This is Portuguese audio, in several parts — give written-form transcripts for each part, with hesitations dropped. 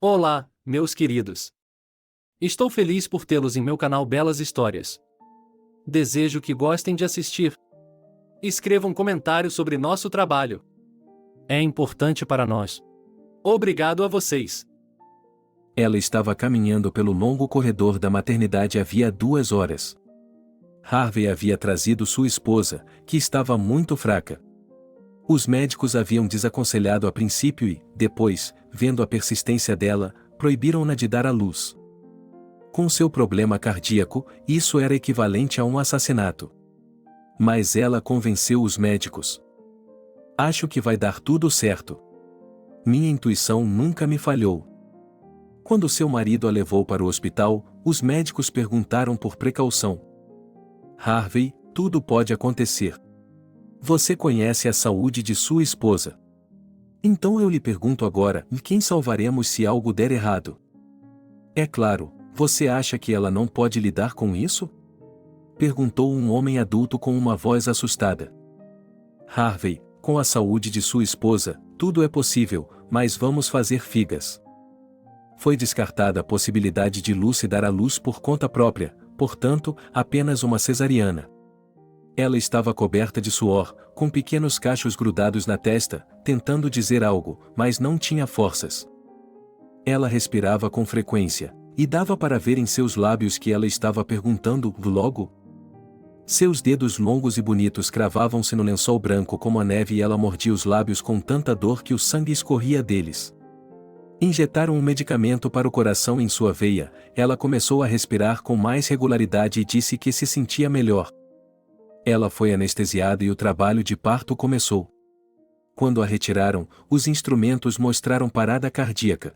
Olá, meus queridos. Estou feliz por tê-los em meu canal Belas Histórias. Desejo que gostem de assistir. Escrevam um comentário sobre nosso trabalho. É importante para nós. Obrigado a vocês. Ela estava caminhando pelo longo corredor da maternidade havia 2 horas. Harvey havia trazido sua esposa, que estava muito fraca. Os médicos haviam desaconselhado a princípio e, depois, vendo a persistência dela, proibiram-na de dar à luz. Com seu problema cardíaco, isso era equivalente a um assassinato. Mas ela convenceu os médicos. Acho que vai dar tudo certo. Minha intuição nunca me falhou. Quando seu marido a levou para o hospital, os médicos perguntaram por precaução: Harvey, tudo pode acontecer. Você conhece a saúde de sua esposa. Então eu lhe pergunto agora, quem salvaremos se algo der errado? É claro, você acha que ela não pode lidar com isso? Perguntou um homem adulto com uma voz assustada. Harvey, com a saúde de sua esposa, tudo é possível, mas vamos fazer figas. Foi descartada a possibilidade de Lucy dar à luz por conta própria, portanto, apenas uma cesariana. Ela estava coberta de suor, com pequenos cachos grudados na testa, tentando dizer algo, mas não tinha forças. Ela respirava com frequência, e dava para ver em seus lábios que ela estava perguntando logo. Seus dedos longos e bonitos cravavam-se no lençol branco como a neve e ela mordia os lábios com tanta dor que o sangue escorria deles. Injetaram um medicamento para o coração em sua veia, ela começou a respirar com mais regularidade e disse que se sentia melhor. Ela foi anestesiada e o trabalho de parto começou. Quando a retiraram, os instrumentos mostraram parada cardíaca.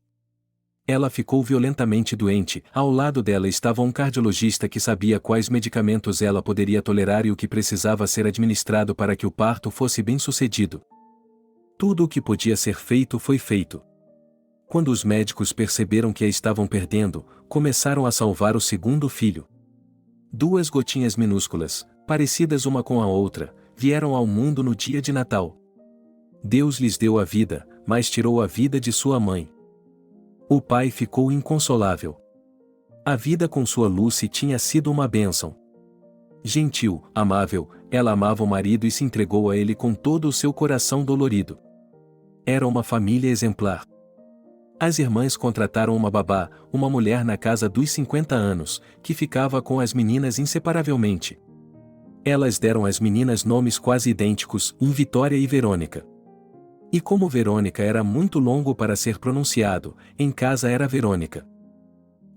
Ela ficou violentamente doente, ao lado dela estava um cardiologista que sabia quais medicamentos ela poderia tolerar e o que precisava ser administrado para que o parto fosse bem-sucedido. Tudo o que podia ser feito foi feito. Quando os médicos perceberam que a estavam perdendo, começaram a salvar o segundo filho. 2 gotinhas minúsculas, parecidas uma com a outra, vieram ao mundo no dia de Natal. Deus lhes deu a vida, mas tirou a vida de sua mãe. O pai ficou inconsolável. A vida com sua Lucy tinha sido uma bênção. Gentil, amável, ela amava o marido e se entregou a ele com todo o seu coração dolorido. Era uma família exemplar. As irmãs contrataram uma babá, uma mulher na casa dos 50 anos, que ficava com as meninas inseparavelmente. Elas deram às meninas nomes quase idênticos, Vitória e Verônica. E como Verônica era muito longo para ser pronunciado, em casa era Verônica.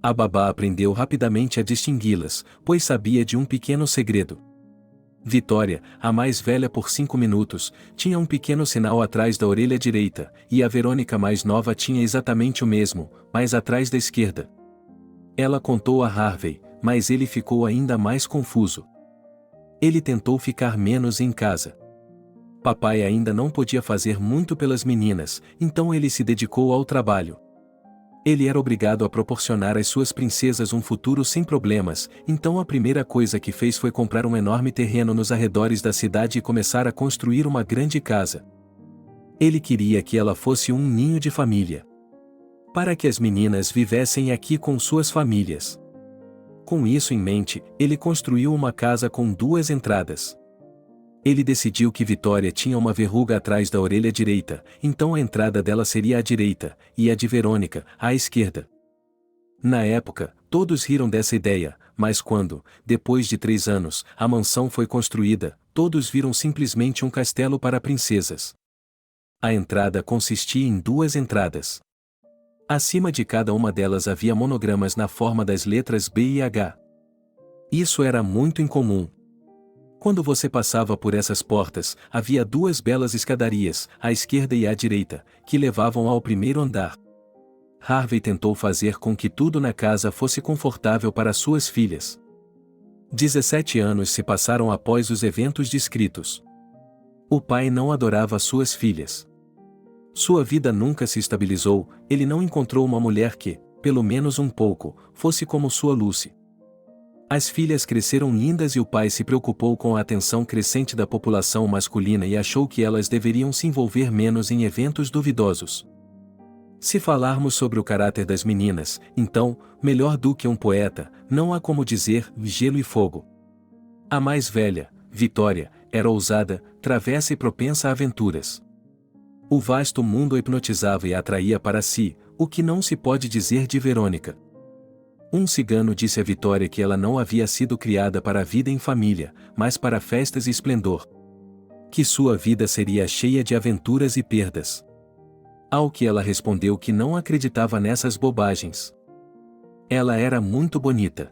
A babá aprendeu rapidamente a distingui-las, pois sabia de um pequeno segredo. Vitória, a mais velha por 5 minutos, tinha um pequeno sinal atrás da orelha direita, e a Verônica mais nova tinha exatamente o mesmo, mas atrás da esquerda. Ela contou a Harvey, mas ele ficou ainda mais confuso. Ele tentou ficar menos em casa. Papai ainda não podia fazer muito pelas meninas, então ele se dedicou ao trabalho. Ele era obrigado a proporcionar às suas princesas um futuro sem problemas, então a primeira coisa que fez foi comprar um enorme terreno nos arredores da cidade e começar a construir uma grande casa. Ele queria que ela fosse um ninho de família. Para que as meninas vivessem aqui com suas famílias. Com isso em mente, ele construiu uma casa com 2 entradas. Ele decidiu que Vitória tinha uma verruga atrás da orelha direita, então a entrada dela seria à direita, e a de Verônica, à esquerda. Na época, todos riram dessa ideia, mas quando, depois de 3 anos, a mansão foi construída, todos viram simplesmente um castelo para princesas. A entrada consistia em 2 entradas. Acima de cada uma delas havia monogramas na forma das letras B e H. Isso era muito incomum. Quando você passava por essas portas, havia 2 belas escadarias, à esquerda e à direita, que levavam ao primeiro andar. Harvey tentou fazer com que tudo na casa fosse confortável para suas filhas. 17 anos se passaram após os eventos descritos. O pai não adorava suas filhas. Sua vida nunca se estabilizou, ele não encontrou uma mulher que, pelo menos um pouco, fosse como sua Lucy. As filhas cresceram lindas e o pai se preocupou com a atenção crescente da população masculina e achou que elas deveriam se envolver menos em eventos duvidosos. Se falarmos sobre o caráter das meninas, então, melhor do que um poeta, não há como dizer gelo e fogo. A mais velha, Vitória, era ousada, travessa e propensa a aventuras. O vasto mundo a hipnotizava e a atraía para si, o que não se pode dizer de Verônica. Um cigano disse a Vitória que ela não havia sido criada para a vida em família, mas para festas e esplendor. Que sua vida seria cheia de aventuras e perdas. Ao que ela respondeu que não acreditava nessas bobagens. Ela era muito bonita.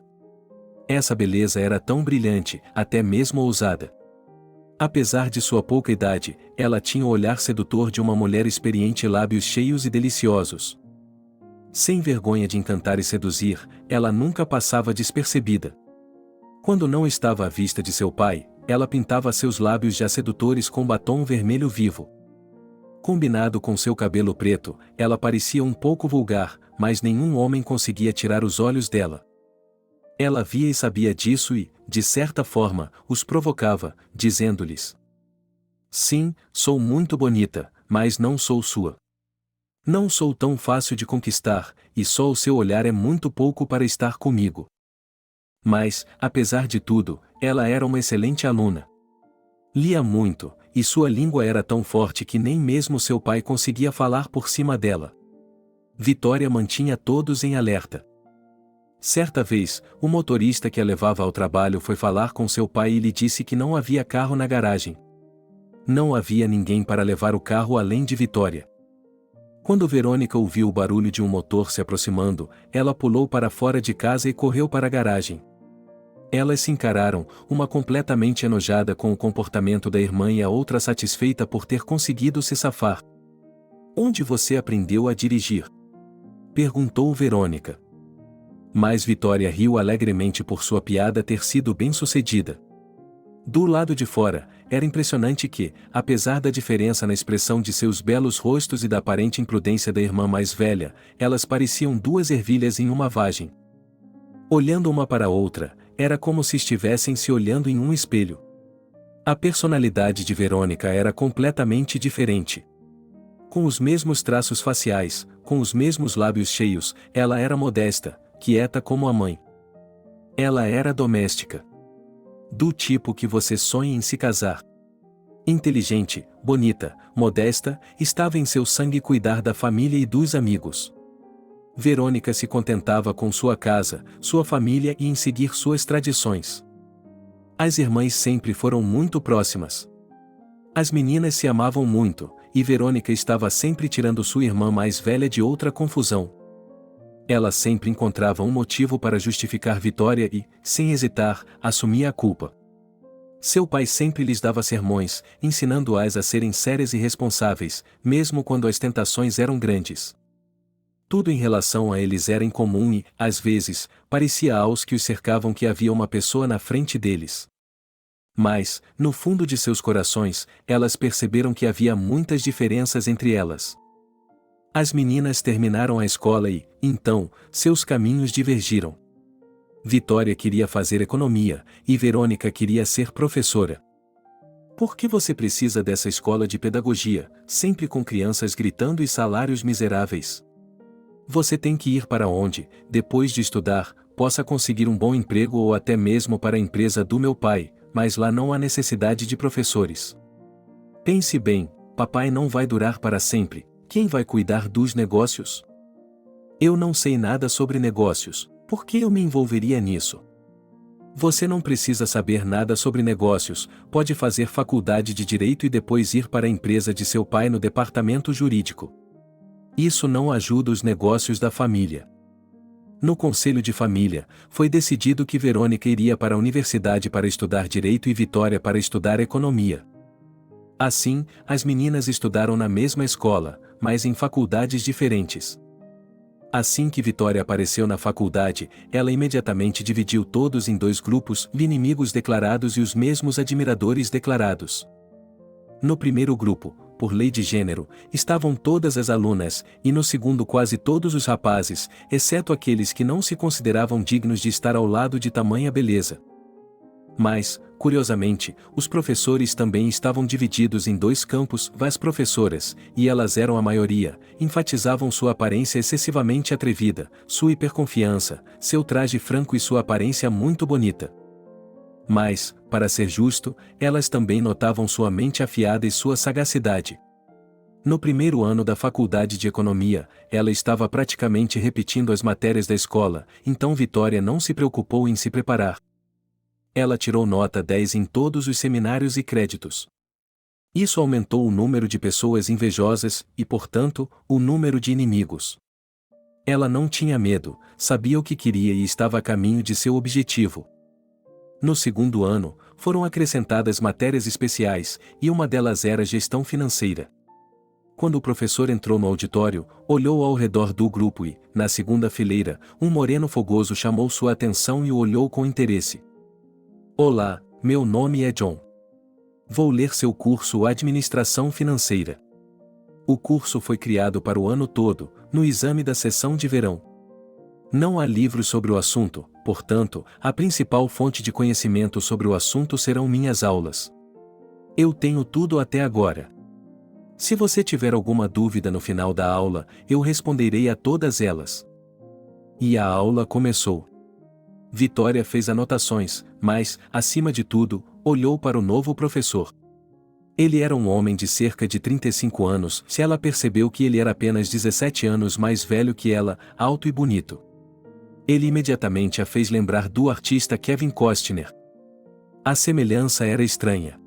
Essa beleza era tão brilhante, até mesmo ousada. Apesar de sua pouca idade, ela tinha o olhar sedutor de uma mulher experiente e lábios cheios e deliciosos. Sem vergonha de encantar e seduzir, ela nunca passava despercebida. Quando não estava à vista de seu pai, ela pintava seus lábios já sedutores com batom vermelho vivo. Combinado com seu cabelo preto, ela parecia um pouco vulgar, mas nenhum homem conseguia tirar os olhos dela. Ela via e sabia disso e, de certa forma, os provocava, dizendo-lhes: sim, sou muito bonita, mas não sou sua. Não sou tão fácil de conquistar, e só o seu olhar é muito pouco para estar comigo. Mas, apesar de tudo, ela era uma excelente aluna. Lia muito, e sua língua era tão forte que nem mesmo seu pai conseguia falar por cima dela. Vitória mantinha todos em alerta. Certa vez, o motorista que a levava ao trabalho foi falar com seu pai e lhe disse que não havia carro na garagem. Não havia ninguém para levar o carro além de Vitória. Quando Verônica ouviu o barulho de um motor se aproximando, ela pulou para fora de casa e correu para a garagem. Elas se encararam, uma completamente enojada com o comportamento da irmã e a outra satisfeita por ter conseguido se safar. Onde você aprendeu a dirigir? Perguntou Verônica. Mas Vitória riu alegremente por sua piada ter sido bem-sucedida. Do lado de fora, era impressionante que, apesar da diferença na expressão de seus belos rostos e da aparente imprudência da irmã mais velha, elas pareciam duas ervilhas em uma vagem. Olhando uma para a outra, era como se estivessem se olhando em um espelho. A personalidade de Verônica era completamente diferente. Com os mesmos traços faciais, com os mesmos lábios cheios, ela era modesta, quieta como a mãe. Ela era doméstica. Do tipo que você sonha em se casar. Inteligente, bonita, modesta, estava em seu sangue cuidar da família e dos amigos. Verônica se contentava com sua casa, sua família e em seguir suas tradições. As irmãs sempre foram muito próximas. As meninas se amavam muito, e Verônica estava sempre tirando sua irmã mais velha de outra confusão. Ela sempre encontrava um motivo para justificar Vitória e, sem hesitar, assumia a culpa. Seu pai sempre lhes dava sermões, ensinando-as a serem sérias e responsáveis, mesmo quando as tentações eram grandes. Tudo em relação a eles era incomum e, às vezes, parecia aos que os cercavam que havia uma pessoa na frente deles. Mas, no fundo de seus corações, elas perceberam que havia muitas diferenças entre elas. As meninas terminaram a escola e, então, seus caminhos divergiram. Vitória queria fazer economia, e Verônica queria ser professora. Por que você precisa dessa escola de pedagogia, sempre com crianças gritando e salários miseráveis? Você tem que ir para onde, depois de estudar, possa conseguir um bom emprego ou até mesmo para a empresa do meu pai, mas lá não há necessidade de professores. Pense bem, papai não vai durar para sempre. Quem vai cuidar dos negócios? Eu não sei nada sobre negócios, por que eu me envolveria nisso? Você não precisa saber nada sobre negócios, pode fazer faculdade de direito e depois ir para a empresa de seu pai no departamento jurídico. Isso não ajuda os negócios da família. No conselho de família, foi decidido que Verônica iria para a universidade para estudar direito e Vitória para estudar economia. Assim, as meninas estudaram na mesma escola, mas em faculdades diferentes. Assim que Vitória apareceu na faculdade, ela imediatamente dividiu todos em dois grupos, inimigos declarados e os mesmos admiradores declarados. No primeiro grupo, por lei de gênero, estavam todas as alunas, e no segundo quase todos os rapazes, exceto aqueles que não se consideravam dignos de estar ao lado de tamanha beleza. Mas, curiosamente, os professores também estavam divididos em dois campos. As professoras, e elas eram a maioria, enfatizavam sua aparência excessivamente atrevida, sua hiperconfiança, seu traje franco e sua aparência muito bonita. Mas, para ser justo, elas também notavam sua mente afiada e sua sagacidade. No primeiro ano da faculdade de economia, ela estava praticamente repetindo as matérias da escola, então Vitória não se preocupou em se preparar. Ela tirou nota 10 em todos os seminários e créditos. Isso aumentou o número de pessoas invejosas e, portanto, o número de inimigos. Ela não tinha medo, sabia o que queria e estava a caminho de seu objetivo. No segundo ano, foram acrescentadas matérias especiais, e uma delas era gestão financeira. Quando o professor entrou no auditório, olhou ao redor do grupo e, na segunda fileira, um moreno fogoso chamou sua atenção e o olhou com interesse. Olá, meu nome é John. Vou ler seu curso Administração Financeira. O curso foi criado para o ano todo, no exame da sessão de verão. Não há livros sobre o assunto, portanto, a principal fonte de conhecimento sobre o assunto serão minhas aulas. Eu tenho tudo até agora. Se você tiver alguma dúvida no final da aula, eu responderei a todas elas. E a aula começou. Vitória fez anotações, mas, acima de tudo, olhou para o novo professor. Ele era um homem de cerca de 35 anos, se ela percebeu que ele era apenas 17 anos mais velho que ela, alto e bonito. Ele imediatamente a fez lembrar do artista Kevin Costner. A semelhança era estranha.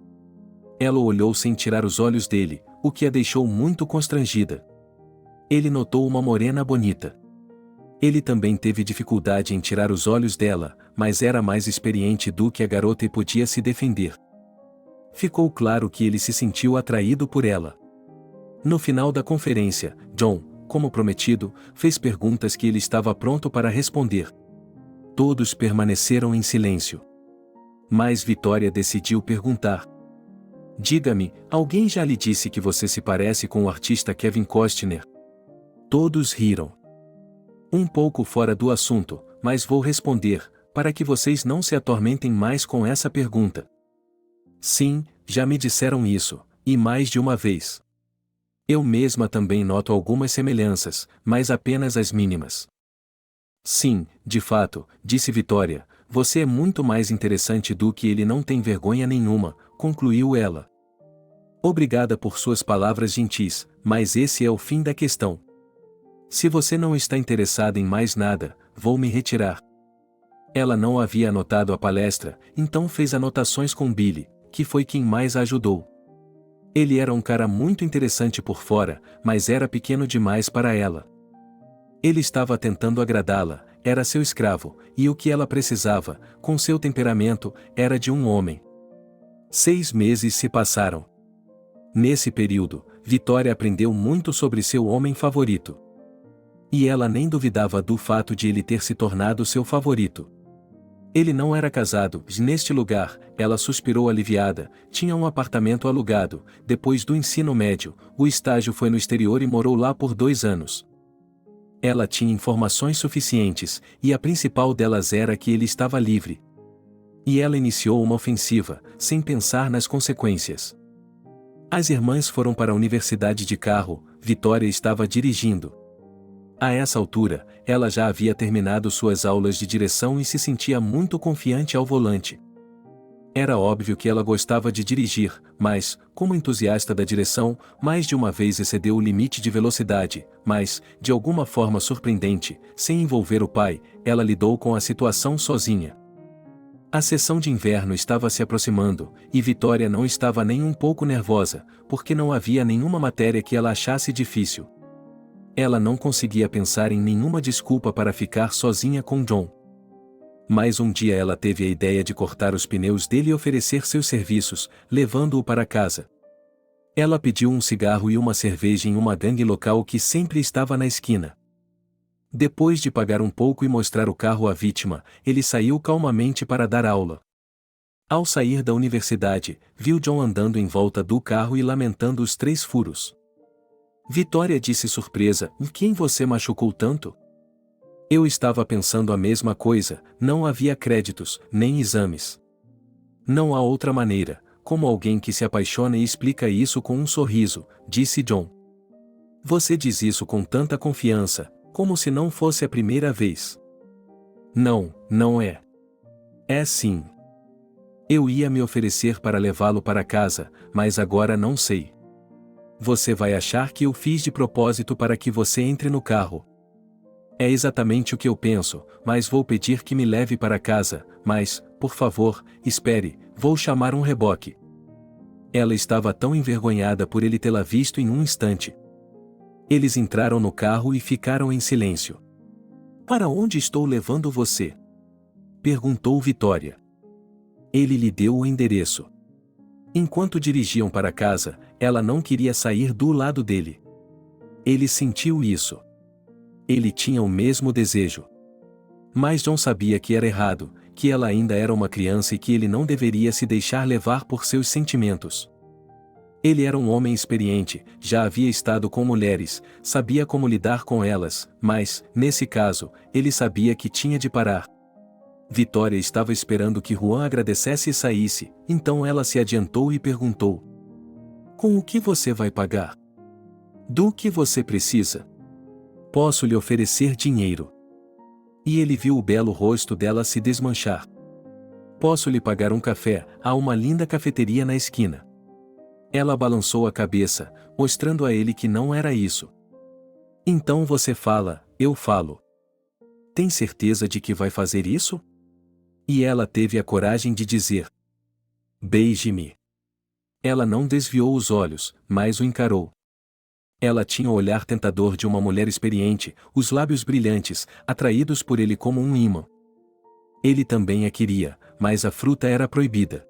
Ela o olhou sem tirar os olhos dele, o que a deixou muito constrangida. Ele notou uma morena bonita. Ele também teve dificuldade em tirar os olhos dela, mas era mais experiente do que a garota e podia se defender. Ficou claro que ele se sentiu atraído por ela. No final da conferência, John, como prometido, fez perguntas que ele estava pronto para responder. Todos permaneceram em silêncio. Mas Vitória decidiu perguntar. Diga-me, alguém já lhe disse que você se parece com o artista Kevin Costner? Todos riram. Um pouco fora do assunto, mas vou responder, para que vocês não se atormentem mais com essa pergunta. Sim, já me disseram isso, e mais de uma vez. Eu mesma também noto algumas semelhanças, mas apenas as mínimas. Sim, de fato, disse Vitória, você é muito mais interessante do que ele, não tem vergonha nenhuma, concluiu ela. Obrigada por suas palavras gentis, mas esse é o fim da questão. Se você não está interessada em mais nada, vou me retirar. Ela não havia anotado a palestra, então fez anotações com Billy, que foi quem mais a ajudou. Ele era um cara muito interessante por fora, mas era pequeno demais para ela. Ele estava tentando agradá-la, era seu escravo, e o que ela precisava, com seu temperamento, era de um homem. 6 meses se passaram. Nesse período, Vitória aprendeu muito sobre seu homem favorito. E ela nem duvidava do fato de ele ter se tornado seu favorito. Ele não era casado, neste lugar, ela suspirou aliviada, tinha um apartamento alugado, depois do ensino médio, o estágio foi no exterior e morou lá por 2 anos. Ela tinha informações suficientes, e a principal delas era que ele estava livre. E ela iniciou uma ofensiva, sem pensar nas consequências. As irmãs foram para a universidade de carro, Vitória estava dirigindo. A essa altura, ela já havia terminado suas aulas de direção e se sentia muito confiante ao volante. Era óbvio que ela gostava de dirigir, mas, como entusiasta da direção, mais de uma vez excedeu o limite de velocidade, mas, de alguma forma surpreendente, sem envolver o pai, ela lidou com a situação sozinha. A sessão de inverno estava se aproximando, e Vitória não estava nem um pouco nervosa, porque não havia nenhuma matéria que ela achasse difícil. Ela não conseguia pensar em nenhuma desculpa para ficar sozinha com John. Mas um dia ela teve a ideia de cortar os pneus dele e oferecer seus serviços, levando-o para casa. Ela pediu um cigarro e uma cerveja em uma gangue local que sempre estava na esquina. Depois de pagar um pouco e mostrar o carro à vítima, ele saiu calmamente para dar aula. Ao sair da universidade, viu John andando em volta do carro e lamentando os 3 furos. Vitória disse surpresa, em quem você machucou tanto? Eu estava pensando a mesma coisa, não havia créditos, nem exames. Não há outra maneira, como alguém que se apaixona e explica isso com um sorriso, disse John. Você diz isso com tanta confiança, como se não fosse a primeira vez. Não, não é. É sim. Eu ia me oferecer para levá-lo para casa, mas agora não sei. Você vai achar que eu fiz de propósito para que você entre no carro. É exatamente o que eu penso, mas vou pedir que me leve para casa, mas, por favor, espere, vou chamar um reboque. Ela estava tão envergonhada por ele tê-la visto em um instante. Eles entraram no carro e ficaram em silêncio. Para onde estou levando você? Perguntou Vitória. Ele lhe deu o endereço. Enquanto dirigiam para casa, ela não queria sair do lado dele. Ele sentiu isso. Ele tinha o mesmo desejo. Mas John sabia que era errado, que ela ainda era uma criança e que ele não deveria se deixar levar por seus sentimentos. Ele era um homem experiente, já havia estado com mulheres, sabia como lidar com elas, mas, nesse caso, ele sabia que tinha de parar. Vitória estava esperando que Juan agradecesse e saísse, então ela se adiantou e perguntou: Com o que você vai pagar? Do que você precisa? Posso lhe oferecer dinheiro. E ele viu o belo rosto dela se desmanchar. Posso lhe pagar um café, há uma linda cafeteria na esquina. Ela balançou a cabeça, mostrando a ele que não era isso. Então você fala, eu falo. Tem certeza de que vai fazer isso? E ela teve a coragem de dizer: Beije-me. Ela não desviou os olhos, mas o encarou. Ela tinha o olhar tentador de uma mulher experiente, os lábios brilhantes, atraídos por ele como um ímã. Ele também a queria, mas a fruta era proibida.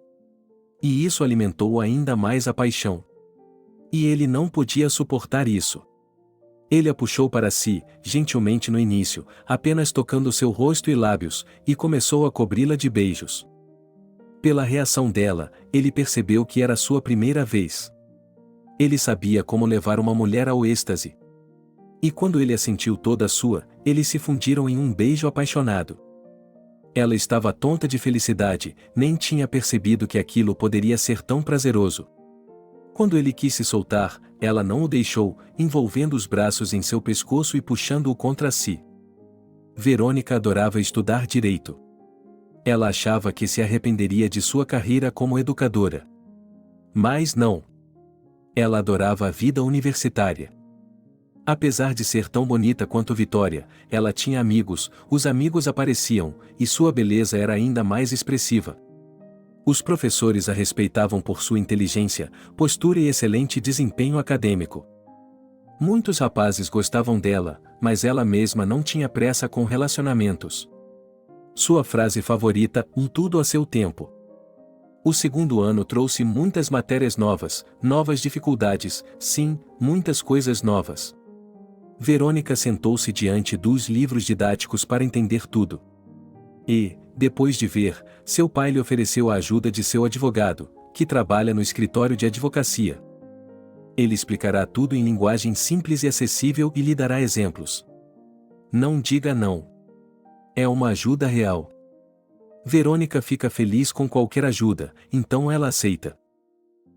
E isso alimentou ainda mais a paixão. E ele não podia suportar isso. Ele a puxou para si, gentilmente no início, apenas tocando seu rosto e lábios, e começou a cobri-la de beijos. Pela reação dela, ele percebeu que era sua primeira vez. Ele sabia como levar uma mulher ao êxtase. E quando ele a sentiu toda sua, eles se fundiram em um beijo apaixonado. Ela estava tonta de felicidade, nem tinha percebido que aquilo poderia ser tão prazeroso. Quando ele quis se soltar, ela não o deixou, envolvendo os braços em seu pescoço e puxando-o contra si. Verônica adorava estudar direito. Ela achava que se arrependeria de sua carreira como educadora. Mas não. Ela adorava a vida universitária. Apesar de ser tão bonita quanto Vitória, ela tinha amigos, os amigos apareciam, e sua beleza era ainda mais expressiva. Os professores a respeitavam por sua inteligência, postura e excelente desempenho acadêmico. Muitos rapazes gostavam dela, mas ela mesma não tinha pressa com relacionamentos. Sua frase favorita, tudo a seu tempo. O segundo ano trouxe muitas matérias novas, novas dificuldades, sim, muitas coisas novas. Verônica sentou-se diante dos livros didáticos para entender tudo. E, depois de ver, seu pai lhe ofereceu a ajuda de seu advogado, que trabalha no escritório de advocacia. Ele explicará tudo em linguagem simples e acessível e lhe dará exemplos. Não diga não. É uma ajuda real. Verônica fica feliz com qualquer ajuda, então ela aceita.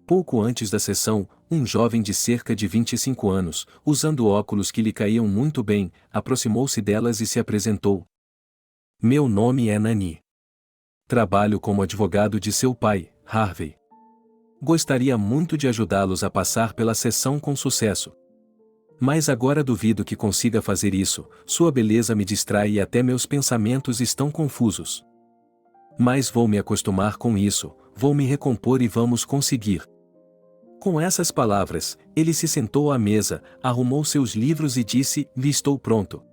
Pouco antes da sessão, um jovem de cerca de 25 anos, usando óculos que lhe caíam muito bem, aproximou-se delas e se apresentou. Meu nome é Nani. Trabalho como advogado de seu pai, Harvey. Gostaria muito de ajudá-los a passar pela sessão com sucesso. Mas agora duvido que consiga fazer isso, sua beleza me distrai e até meus pensamentos estão confusos. Mas vou me acostumar com isso, vou me recompor e vamos conseguir. Com essas palavras, ele se sentou à mesa, arrumou seus livros e disse: Estou pronto.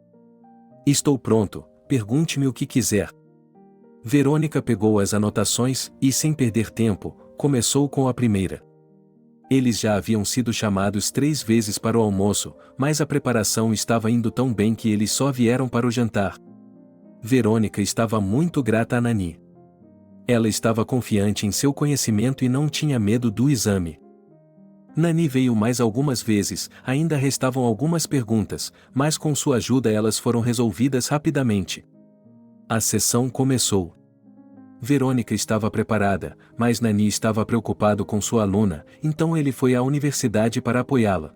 Estou pronto, pergunte-me o que quiser. Verônica pegou as anotações e, sem perder tempo, começou com a primeira. Eles já haviam sido chamados 3 vezes para o almoço, mas a preparação estava indo tão bem que eles só vieram para o jantar. Verônica estava muito grata a Nani. Ela estava confiante em seu conhecimento e não tinha medo do exame. Nani veio mais algumas vezes, ainda restavam algumas perguntas, mas com sua ajuda elas foram resolvidas rapidamente. A sessão começou. Verônica estava preparada, mas Nani estava preocupado com sua aluna, então ele foi à universidade para apoiá-la.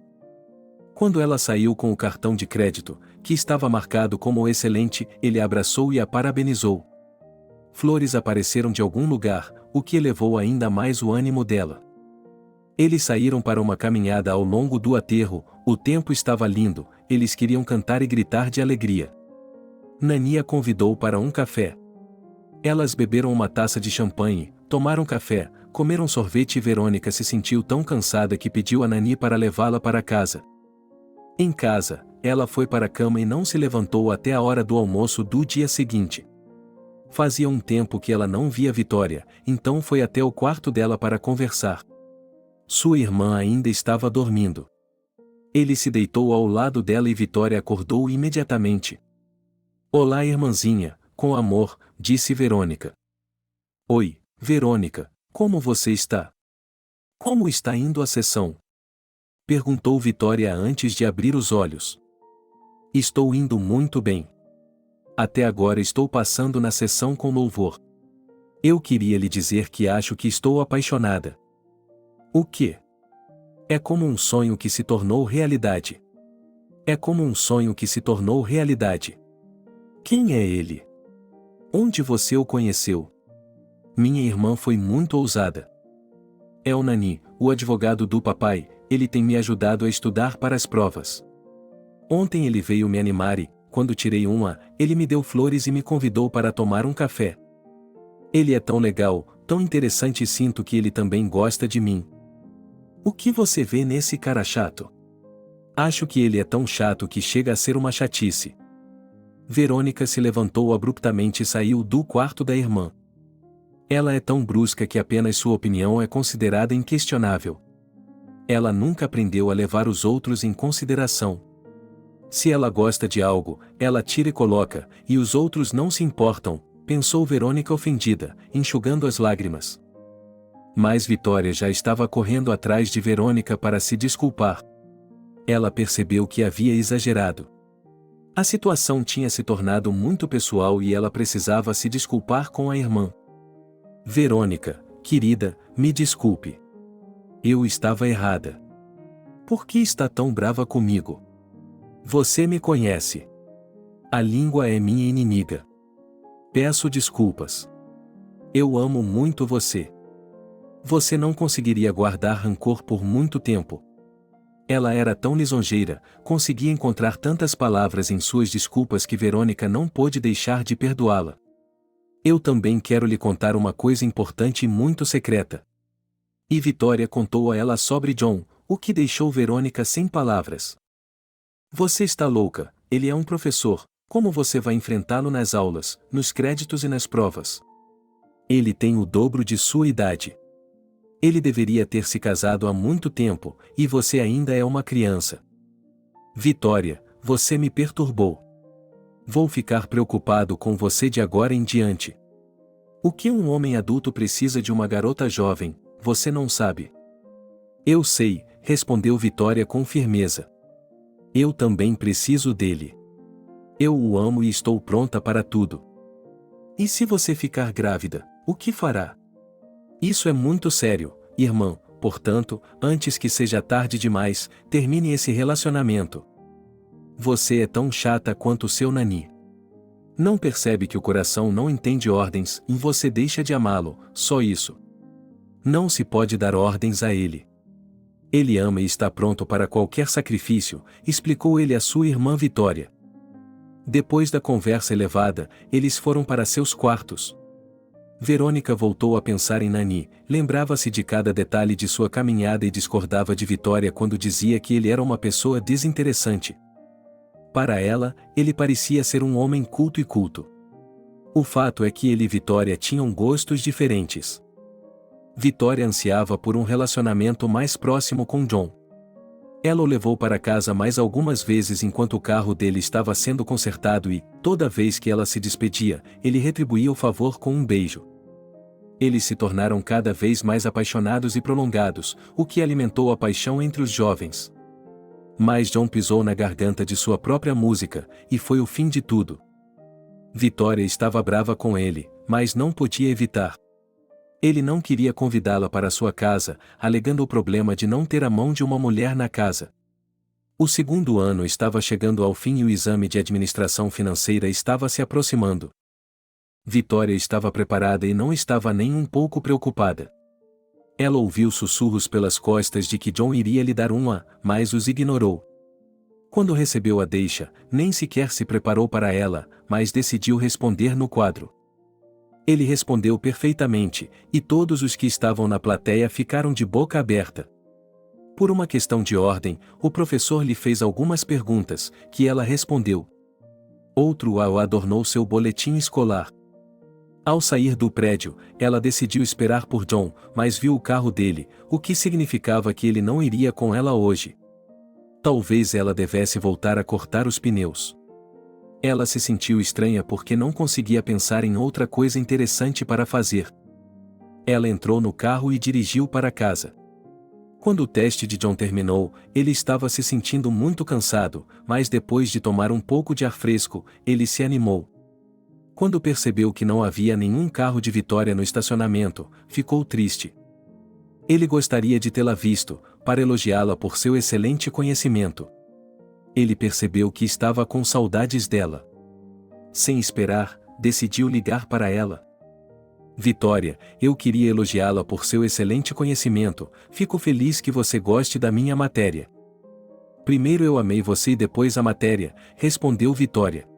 Quando ela saiu com o cartão de crédito, que estava marcado como excelente, ele a abraçou e a parabenizou. Flores apareceram de algum lugar, o que elevou ainda mais o ânimo dela. Eles saíram para uma caminhada ao longo do aterro, o tempo estava lindo, eles queriam cantar e gritar de alegria. Nani a convidou para um café. Elas beberam uma taça de champanhe, tomaram café, comeram sorvete e Verônica se sentiu tão cansada que pediu a Nani para levá-la para casa. Em casa, ela foi para a cama e não se levantou até a hora do almoço do dia seguinte. Fazia um tempo que ela não via Vitória, então foi até o quarto dela para conversar. Sua irmã ainda estava dormindo. Ele se deitou ao lado dela e Vitória acordou imediatamente. "Olá, irmãzinha, com amor", disse Verônica. "Oi, Verônica, como você está? Como está indo a sessão?" perguntou Vitória antes de abrir os olhos. "Estou indo muito bem. Até agora estou passando na sessão com louvor. Eu queria lhe dizer que acho que estou apaixonada." "O quê?" "É como um sonho que se tornou realidade." "É como um sonho que se tornou realidade." "Quem é ele? Onde você o conheceu?" "Minha irmã foi muito ousada. É o Nani, o advogado do papai, ele tem me ajudado a estudar para as provas. Ontem ele veio me animar e, quando tirei uma, ele me deu flores e me convidou para tomar um café. Ele é tão legal, tão interessante e sinto que ele também gosta de mim." "O que você vê nesse cara chato?" "Acho que ele é tão chato que chega a ser uma chatice." Verônica se levantou abruptamente e saiu do quarto da irmã. Ela é tão brusca que apenas sua opinião é considerada inquestionável. Ela nunca aprendeu a levar os outros em consideração. Se ela gosta de algo, ela tira e coloca, e os outros não se importam, pensou Verônica ofendida, enxugando as lágrimas. Mas Vitória já estava correndo atrás de Verônica para se desculpar. Ela percebeu que havia exagerado. A situação tinha se tornado muito pessoal e ela precisava se desculpar com a irmã. "Verônica, querida, me desculpe. Eu estava errada. Por que está tão brava comigo? Você me conhece. A língua é minha inimiga. Peço desculpas. Eu amo muito você. Você não conseguiria guardar rancor por muito tempo." Ela era tão lisonjeira, conseguia encontrar tantas palavras em suas desculpas que Verônica não pôde deixar de perdoá-la. "Eu também quero lhe contar uma coisa importante e muito secreta." E Vitória contou a ela sobre John, o que deixou Verônica sem palavras. "Você está louca, ele é um professor, como você vai enfrentá-lo nas aulas, nos créditos e nas provas? Ele tem o dobro de sua idade. Ele deveria ter se casado há muito tempo, e você ainda é uma criança. Vitória, você me perturbou. Vou ficar preocupado com você de agora em diante. O que um homem adulto precisa de uma garota jovem, você não sabe." "Eu sei", respondeu Vitória com firmeza. "Eu também preciso dele. Eu o amo e estou pronta para tudo." "E se você ficar grávida, o que fará?" "Isso é muito sério, irmã, portanto, antes que seja tarde demais, termine esse relacionamento. Você é tão chata quanto seu Nani. Não percebe que o coração não entende ordens e você deixa de amá-lo, só isso. Não se pode dar ordens a ele. Ele ama e está pronto para qualquer sacrifício", explicou ele à sua irmã Vitória. Depois da conversa elevada, eles foram para seus quartos. Verônica voltou a pensar em Nani, lembrava-se de cada detalhe de sua caminhada e discordava de Vitória quando dizia que ele era uma pessoa desinteressante. Para ela, ele parecia ser um homem culto e culto. O fato é que ele e Vitória tinham gostos diferentes. Vitória ansiava por um relacionamento mais próximo com John. Ela o levou para casa mais algumas vezes enquanto o carro dele estava sendo consertado e, toda vez que ela se despedia, ele retribuía o favor com um beijo. Eles se tornaram cada vez mais apaixonados e prolongados, o que alimentou a paixão entre os jovens. Mas John pisou na garganta de sua própria música, e foi o fim de tudo. Vitória estava brava com ele, mas não podia evitar. Ele não queria convidá-la para sua casa, alegando o problema de não ter a mão de uma mulher na casa. O segundo ano estava chegando ao fim e o exame de administração financeira estava se aproximando. Vitória estava preparada e não estava nem um pouco preocupada. Ela ouviu sussurros pelas costas de que John iria lhe dar uma, mas os ignorou. Quando recebeu a deixa, nem sequer se preparou para ela, mas decidiu responder no quadro. Ele respondeu perfeitamente, e todos os que estavam na plateia ficaram de boca aberta. Por uma questão de ordem, o professor lhe fez algumas perguntas, que ela respondeu. Outro adornou seu boletim escolar. Ao sair do prédio, ela decidiu esperar por John, mas viu o carro dele, o que significava que ele não iria com ela hoje. Talvez ela devesse voltar a cortar os pneus. Ela se sentiu estranha porque não conseguia pensar em outra coisa interessante para fazer. Ela entrou no carro e dirigiu para casa. Quando o teste de John terminou, ele estava se sentindo muito cansado, mas depois de tomar um pouco de ar fresco, ele se animou. Quando percebeu que não havia nenhum carro de Vitória no estacionamento, ficou triste. Ele gostaria de tê-la visto, para elogiá-la por seu excelente conhecimento. Ele percebeu que estava com saudades dela. Sem esperar, decidiu ligar para ela. Vitória, eu queria elogiá-la por seu excelente conhecimento, fico feliz que você goste da minha matéria. Primeiro eu amei você e depois a matéria, respondeu Vitória.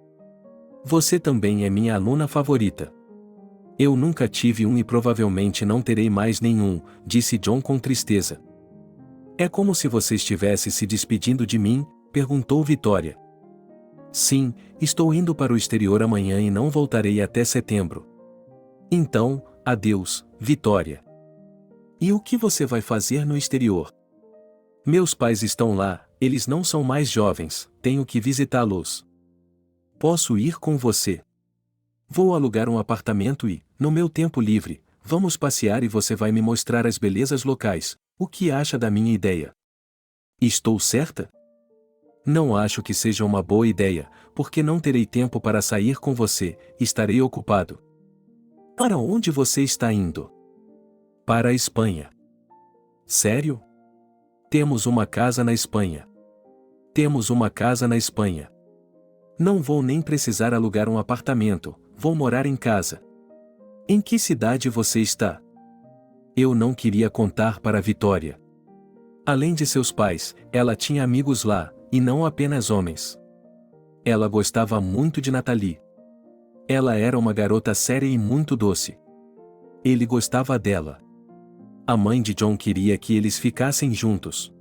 Você também é minha aluna favorita. Eu nunca tive um e provavelmente não terei mais nenhum, disse John com tristeza. É como se você estivesse se despedindo de mim, perguntou Vitória. Sim, estou indo para o exterior amanhã e não voltarei até setembro. Então, adeus, Vitória. E o que você vai fazer no exterior? Meus pais estão lá, eles não são mais jovens, tenho que visitá-los. Posso ir com você? Vou alugar um apartamento e, no meu tempo livre, vamos passear e você vai me mostrar as belezas locais. O que acha da minha ideia? Estou certa? Não acho que seja uma boa ideia, porque não terei tempo para sair com você, estarei ocupado. Para onde você está indo? Para a Espanha. Sério? Temos uma casa na Espanha. Temos uma casa na Espanha. Não vou nem precisar alugar um apartamento, vou morar em casa. Em que cidade você está? Eu não queria contar para Vitória. Além de seus pais, ela tinha amigos lá, e não apenas homens. Ela gostava muito de Nathalie. Ela era uma garota séria e muito doce. Ele gostava dela. A mãe de John queria que eles ficassem juntos.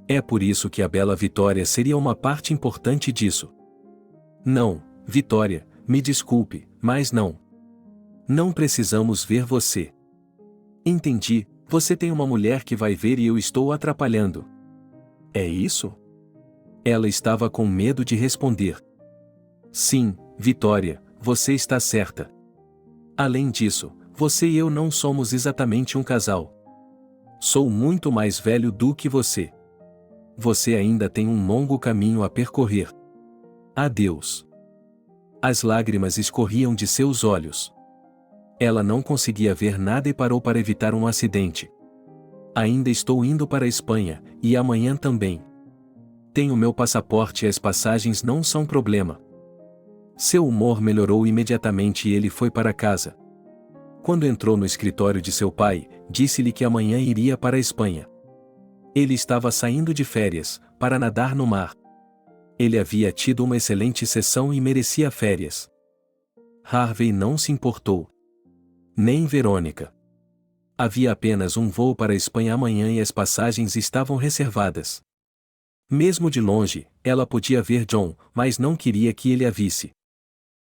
É por isso que a bela Vitória seria uma parte importante disso. Não, Vitória, me desculpe, mas não. Não precisamos ver você. Entendi, você tem uma mulher que vai ver e eu estou atrapalhando. É isso? Ela estava com medo de responder. Sim, Vitória, você está certa. Além disso, você e eu não somos exatamente um casal. Sou muito mais velho do que você. Você ainda tem um longo caminho a percorrer. Adeus. As lágrimas escorriam de seus olhos. Ela não conseguia ver nada e parou para evitar um acidente. Ainda estou indo para a Espanha, e amanhã também. Tenho meu passaporte e as passagens não são problema. Seu humor melhorou imediatamente e ele foi para casa. Quando entrou no escritório de seu pai, disse-lhe que amanhã iria para a Espanha. Ele estava saindo de férias, para nadar no mar. Ele havia tido uma excelente sessão e merecia férias. Harvey não se importou. Nem Verônica. Havia apenas um voo para a Espanha amanhã e as passagens estavam reservadas. Mesmo de longe, ela podia ver John, mas não queria que ele a visse.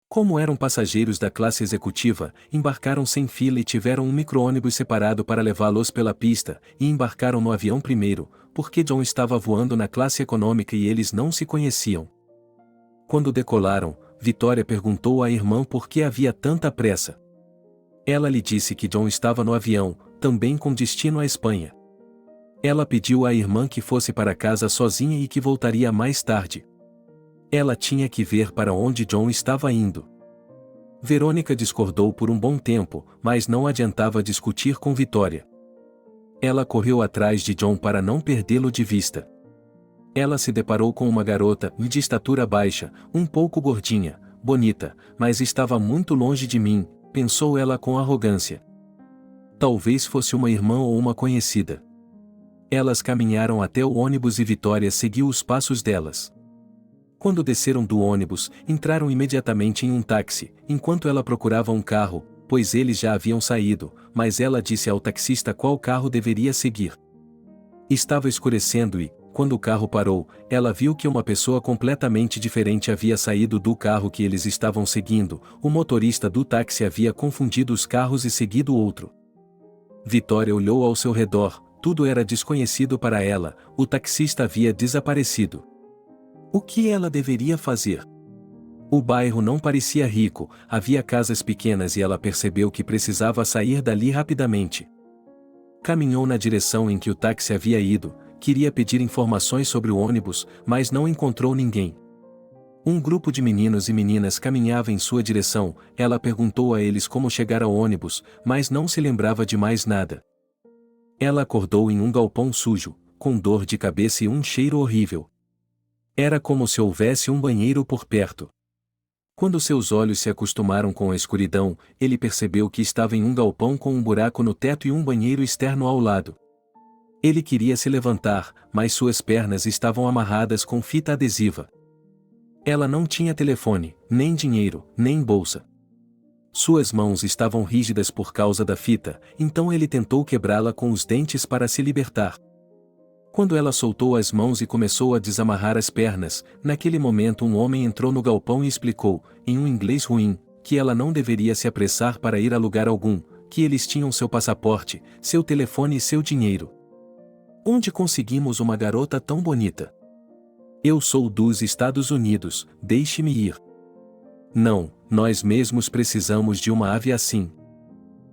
Como eram passageiros da classe executiva, embarcaram sem fila e tiveram um micro-ônibus separado para levá-los pela pista, e embarcaram no avião primeiro, porque John estava voando na classe econômica e eles não se conheciam. Quando decolaram, Vitória perguntou à irmã por que havia tanta pressa. Ela lhe disse que John estava no avião, também com destino à Espanha. Ela pediu à irmã que fosse para casa sozinha e que voltaria mais tarde. Ela tinha que ver para onde John estava indo. Verônica discordou por um bom tempo, mas não adiantava discutir com Vitória. Ela correu atrás de John para não perdê-lo de vista. Ela se deparou com uma garota de estatura baixa, um pouco gordinha, bonita, mas estava muito longe de mim, pensou ela com arrogância. Talvez fosse uma irmã ou uma conhecida. Elas caminharam até o ônibus e Vitória seguiu os passos delas. Quando desceram do ônibus, entraram imediatamente em um táxi, enquanto ela procurava um carro, pois eles já haviam saído, mas ela disse ao taxista qual carro deveria seguir. Estava escurecendo e, quando o carro parou, ela viu que uma pessoa completamente diferente havia saído do carro que eles estavam seguindo. O motorista do táxi havia confundido os carros e seguido outro. Vitória olhou ao seu redor, tudo era desconhecido para ela, o taxista havia desaparecido. O que ela deveria fazer? O bairro não parecia rico, havia casas pequenas e ela percebeu que precisava sair dali rapidamente. Caminhou na direção em que o táxi havia ido, queria pedir informações sobre o ônibus, mas não encontrou ninguém. Um grupo de meninos e meninas caminhava em sua direção, ela perguntou a eles como chegar ao ônibus, mas não se lembrava de mais nada. Ela acordou em um galpão sujo, com dor de cabeça e um cheiro horrível. Era como se houvesse um banheiro por perto. Quando seus olhos se acostumaram com a escuridão, ele percebeu que estava em um galpão com um buraco no teto e um banheiro externo ao lado. Ele queria se levantar, mas suas pernas estavam amarradas com fita adesiva. Ela não tinha telefone, nem dinheiro, nem bolsa. Suas mãos estavam rígidas por causa da fita, então ele tentou quebrá-la com os dentes para se libertar. Quando ela soltou as mãos e começou a desamarrar as pernas, naquele momento um homem entrou no galpão e explicou, em um inglês ruim, que ela não deveria se apressar para ir a lugar algum, que eles tinham seu passaporte, seu telefone e seu dinheiro. Onde conseguimos uma garota tão bonita? Eu sou dos Estados Unidos, deixe-me ir. Não, nós mesmos precisamos de uma ave assim.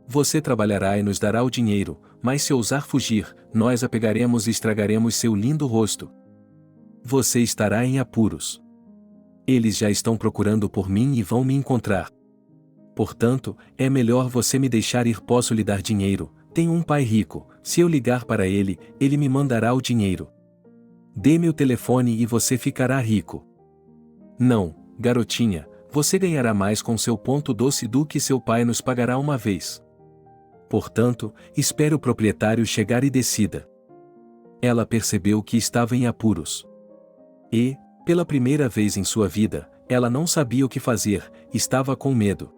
Você trabalhará e nos dará o dinheiro, mas se ousar fugir, nós a pegaremos e estragaremos seu lindo rosto. Você estará em apuros. Eles já estão procurando por mim e vão me encontrar. Portanto, é melhor você me deixar ir. Posso lhe dar dinheiro, tenho um pai rico, se eu ligar para ele, ele me mandará o dinheiro. Dê-me o telefone e você ficará rico. Não, garotinha, você ganhará mais com seu ponto doce do que seu pai nos pagará uma vez. Portanto, espere o proprietário chegar e decida. Ela percebeu que estava em apuros. E, pela primeira vez em sua vida, ela não sabia o que fazer, estava com medo.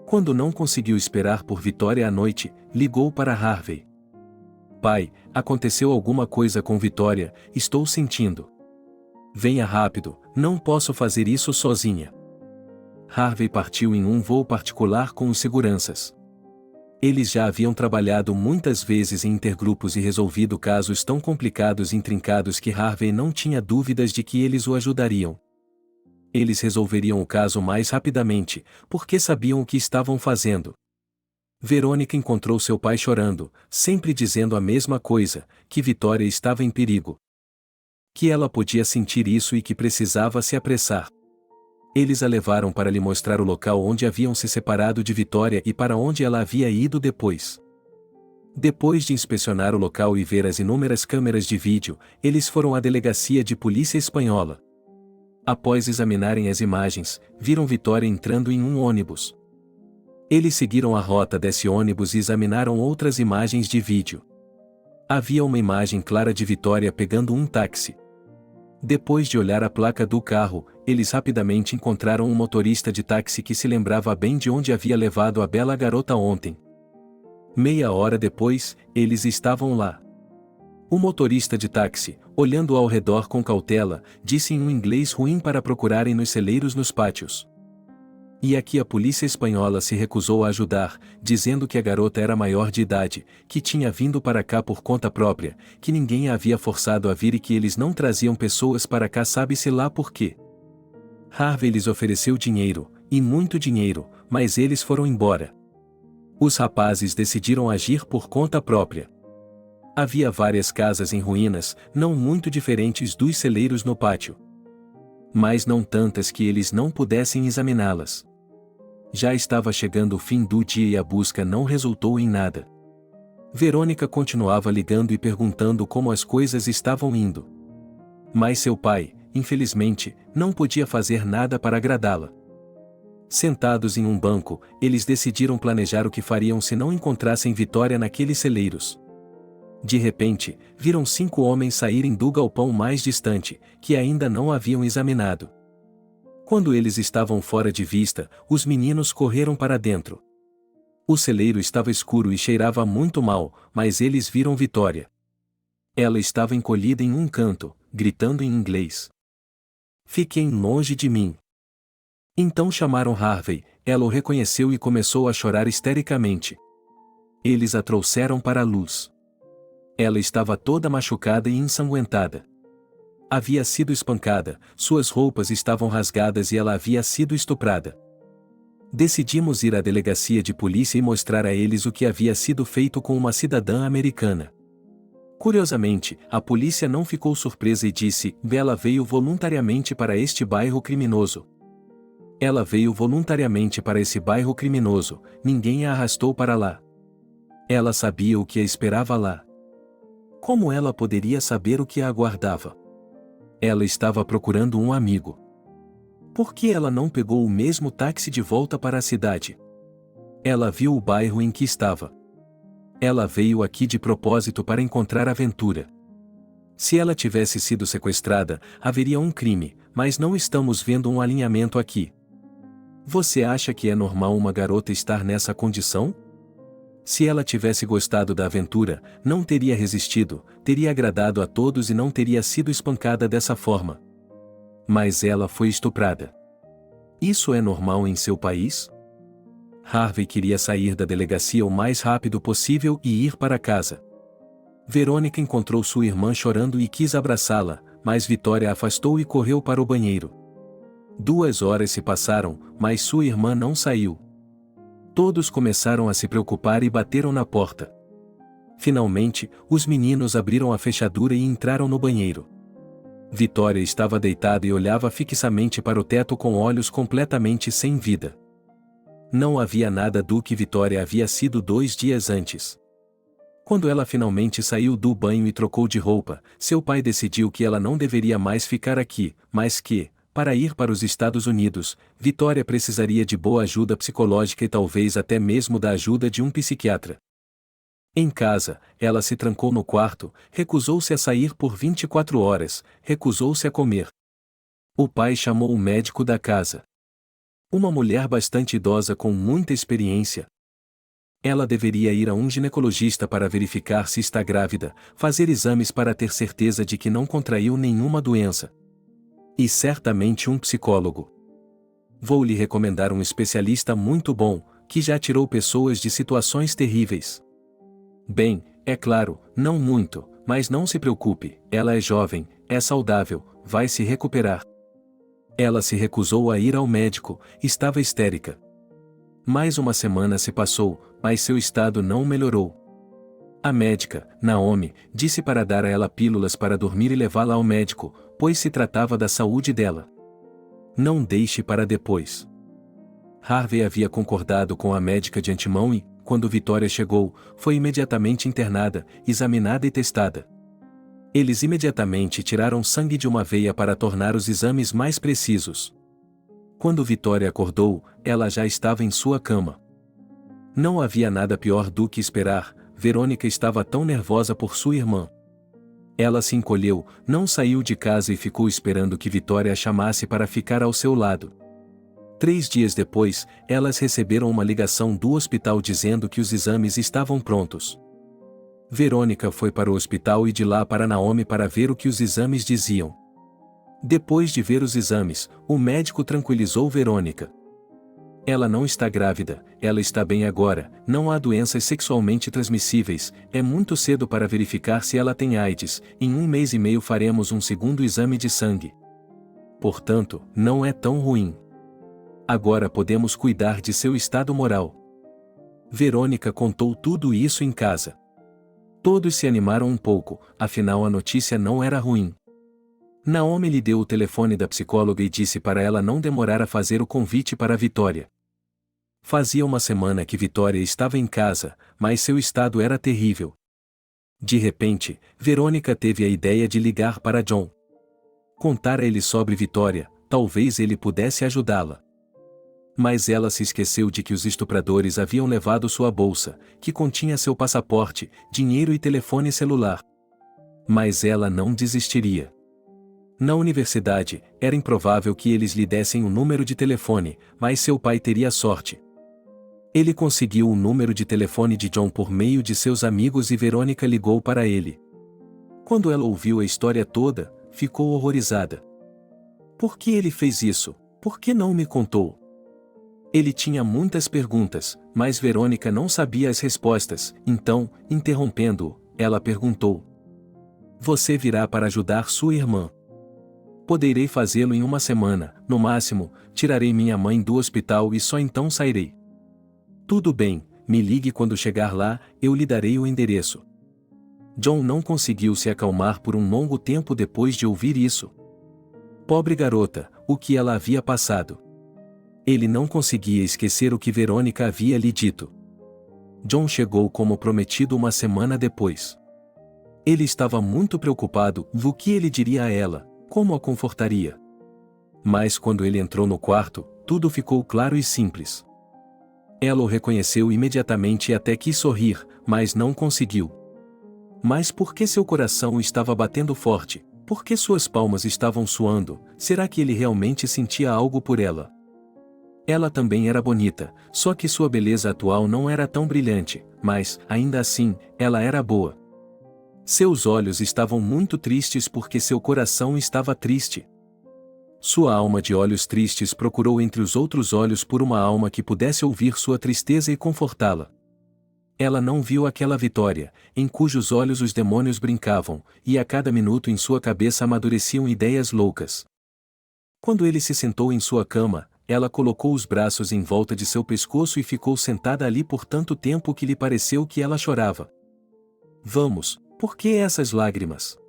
Quando não conseguiu esperar por Vitória à noite, ligou para Harvey. Pai, aconteceu alguma coisa com Vitória, estou sentindo. Venha rápido, não posso fazer isso sozinha. Harvey partiu em um voo particular com os seguranças. Eles já haviam trabalhado muitas vezes em intergrupos e resolvido casos tão complicados e intrincados que Harvey não tinha dúvidas de que eles o ajudariam. Eles resolveriam o caso mais rapidamente, porque sabiam o que estavam fazendo. Verônica encontrou seu pai chorando, sempre dizendo a mesma coisa, que Vitória estava em perigo. Que ela podia sentir isso e que precisava se apressar. Eles a levaram para lhe mostrar o local onde haviam se separado de Vitória e para onde ela havia ido depois. Depois de inspecionar o local e ver as inúmeras câmeras de vídeo, eles foram à delegacia de polícia espanhola. Após examinarem as imagens, viram Vitória entrando em um ônibus. Eles seguiram a rota desse ônibus e examinaram outras imagens de vídeo. Havia uma imagem clara de Vitória pegando um táxi. Depois de olhar a placa do carro, eles rapidamente encontraram um motorista de táxi que se lembrava bem de onde havia levado a bela garota ontem. Meia hora depois, eles estavam lá. O motorista de táxi, olhando ao redor com cautela, disse em um inglês ruim para procurarem nos celeiros nos pátios. E aqui a polícia espanhola se recusou a ajudar, dizendo que a garota era maior de idade, que tinha vindo para cá por conta própria, que ninguém a havia forçado a vir e que eles não traziam pessoas para cá sabe-se lá por quê. Harvey lhes ofereceu dinheiro, e muito dinheiro, mas eles foram embora. Os rapazes decidiram agir por conta própria. Havia várias casas em ruínas, não muito diferentes dos celeiros no pátio. Mas não tantas que eles não pudessem examiná-las. Já estava chegando o fim do dia e a busca não resultou em nada. Verônica continuava ligando e perguntando como as coisas estavam indo. Mas seu pai, infelizmente, não podia fazer nada para agradá-la. Sentados em um banco, eles decidiram planejar o que fariam se não encontrassem Vitória naqueles celeiros. De repente, viram 5 homens saírem do galpão mais distante, que ainda não haviam examinado. Quando eles estavam fora de vista, os meninos correram para dentro. O celeiro estava escuro e cheirava muito mal, mas eles viram Vitória. Ela estava encolhida em um canto, gritando em inglês. "Fiquem longe de mim." Então chamaram Harvey, ela o reconheceu e começou a chorar histericamente. Eles a trouxeram para a luz. Ela estava toda machucada e ensanguentada. Havia sido espancada, suas roupas estavam rasgadas e ela havia sido estuprada. Decidimos ir à delegacia de polícia e mostrar a eles o que havia sido feito com uma cidadã americana. Curiosamente, a polícia não ficou surpresa e disse: "Ela veio voluntariamente para este bairro criminoso." Ela veio voluntariamente para esse bairro criminoso, ninguém a arrastou para lá. Ela sabia o que a esperava lá. Como ela poderia saber o que a aguardava? Ela estava procurando um amigo. Por que ela não pegou o mesmo táxi de volta para a cidade? Ela viu o bairro em que estava. Ela veio aqui de propósito para encontrar aventura. Se ela tivesse sido sequestrada, haveria um crime, mas não estamos vendo um alinhamento aqui. Você acha que é normal uma garota estar nessa condição? Se ela tivesse gostado da aventura, não teria resistido, teria agradado a todos e não teria sido espancada dessa forma. Mas ela foi estuprada. Isso é normal em seu país? Harvey queria sair da delegacia o mais rápido possível e ir para casa. Verônica encontrou sua irmã chorando e quis abraçá-la, mas Vitória a afastou e correu para o banheiro. 2 horas se passaram, mas sua irmã não saiu. Todos começaram a se preocupar e bateram na porta. Finalmente, os meninos abriram a fechadura e entraram no banheiro. Vitória estava deitada e olhava fixamente para o teto com olhos completamente sem vida. Não havia nada do que Vitória havia sido 2 dias antes. Quando ela finalmente saiu do banho e trocou de roupa, seu pai decidiu que ela não deveria mais ficar aqui, mas que, para ir para os Estados Unidos, Vitória precisaria de boa ajuda psicológica e talvez até mesmo da ajuda de um psiquiatra. Em casa, ela se trancou no quarto, recusou-se a sair por 24 horas, recusou-se a comer. O pai chamou um médico da casa. Uma mulher bastante idosa com muita experiência. Ela deveria ir a um ginecologista para verificar se está grávida, fazer exames para ter certeza de que não contraiu nenhuma doença. E certamente um psicólogo. Vou lhe recomendar um especialista muito bom, que já tirou pessoas de situações terríveis. Bem, é claro, não muito, mas não se preocupe, ela é jovem, é saudável, vai se recuperar. Ela se recusou a ir ao médico, estava histérica. Mais uma semana se passou, mas seu estado não melhorou. A médica, Naomi, disse para dar a ela pílulas para dormir e levá-la ao médico, pois se tratava da saúde dela. Não deixe para depois. Harvey havia concordado com a médica de antemão e, quando Vitória chegou, foi imediatamente internada, examinada e testada. Eles imediatamente tiraram sangue de uma veia para tornar os exames mais precisos. Quando Vitória acordou, ela já estava em sua cama. Não havia nada pior do que esperar, Verônica estava tão nervosa por sua irmã. Ela se encolheu, não saiu de casa e ficou esperando que Vitória a chamasse para ficar ao seu lado. 3 dias depois, elas receberam uma ligação do hospital dizendo que os exames estavam prontos. Verônica foi para o hospital e de lá para Naomi para ver o que os exames diziam. Depois de ver os exames, o médico tranquilizou Verônica. Ela não está grávida, ela está bem agora, não há doenças sexualmente transmissíveis, é muito cedo para verificar se ela tem AIDS, em 1 mês e meio faremos um segundo exame de sangue. Portanto, não é tão ruim. Agora podemos cuidar de seu estado moral. Verônica contou tudo isso em casa. Todos se animaram um pouco, afinal a notícia não era ruim. Naomi lhe deu o telefone da psicóloga e disse para ela não demorar a fazer o convite para a Vitória. Fazia uma semana que Vitória estava em casa, mas seu estado era terrível. De repente, Verônica teve a ideia de ligar para John. Contar a ele sobre Vitória, talvez ele pudesse ajudá-la. Mas ela se esqueceu de que os estupradores haviam levado sua bolsa, que continha seu passaporte, dinheiro e telefone celular. Mas ela não desistiria. Na universidade, era improvável que eles lhe dessem um número de telefone, mas seu pai teria sorte. Ele conseguiu o número de telefone de John por meio de seus amigos e Verônica ligou para ele. Quando ela ouviu a história toda, ficou horrorizada. Por que ele fez isso? Por que não me contou? Ele tinha muitas perguntas, mas Verônica não sabia as respostas, então, interrompendo-o, ela perguntou: Você virá para ajudar sua irmã? Poderei fazê-lo em uma semana, no máximo, tirarei minha mãe do hospital e só então sairei. Tudo bem, me ligue quando chegar lá, eu lhe darei o endereço. John não conseguiu se acalmar por um longo tempo depois de ouvir isso. Pobre garota, o que ela havia passado. Ele não conseguia esquecer o que Verônica havia lhe dito. John chegou como prometido uma semana depois. Ele estava muito preocupado do que ele diria a ela, como a confortaria. Mas quando ele entrou no quarto, tudo ficou claro e simples. Ela o reconheceu imediatamente e até quis sorrir, mas não conseguiu. Mas por que seu coração estava batendo forte? Por que suas palmas estavam suando? Será que ele realmente sentia algo por ela? Ela também era bonita, só que sua beleza atual não era tão brilhante, mas, ainda assim, ela era boa. Seus olhos estavam muito tristes porque seu coração estava triste. Sua alma de olhos tristes procurou entre os outros olhos por uma alma que pudesse ouvir sua tristeza e confortá-la. Ela não viu aquela Vitória, em cujos olhos os demônios brincavam, e a cada minuto em sua cabeça amadureciam ideias loucas. Quando ele se sentou em sua cama, ela colocou os braços em volta de seu pescoço e ficou sentada ali por tanto tempo que lhe pareceu que ela chorava. Vamos, por que essas lágrimas?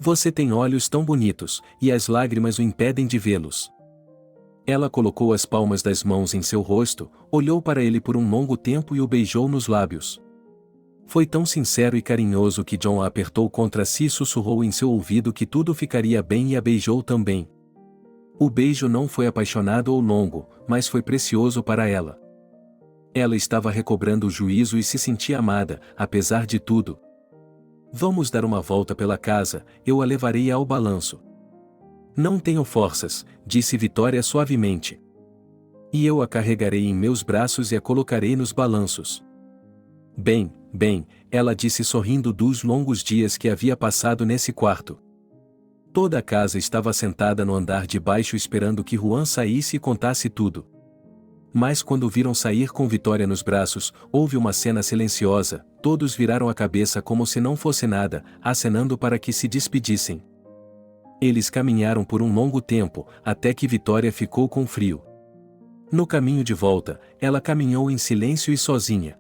Você tem olhos tão bonitos, e as lágrimas o impedem de vê-los. Ela colocou as palmas das mãos em seu rosto, olhou para ele por um longo tempo e o beijou nos lábios. Foi tão sincero e carinhoso que John a apertou contra si e sussurrou em seu ouvido que tudo ficaria bem e a beijou também. O beijo não foi apaixonado ou longo, mas foi precioso para ela. Ela estava recobrando o juízo e se sentia amada, apesar de tudo. Vamos dar uma volta pela casa, eu a levarei ao balanço. Não tenho forças, disse Vitória suavemente. E eu a carregarei em meus braços e a colocarei nos balanços. Bem, ela disse sorrindo dos longos dias que havia passado nesse quarto. Toda a casa estava sentada no andar de baixo esperando que Juan saísse e contasse tudo. Mas quando viram sair com Vitória nos braços, houve uma cena silenciosa, todos viraram a cabeça como se não fosse nada, acenando para que se despedissem. Eles caminharam por um longo tempo, até que Vitória ficou com frio. No caminho de volta, ela caminhou em silêncio e sozinha.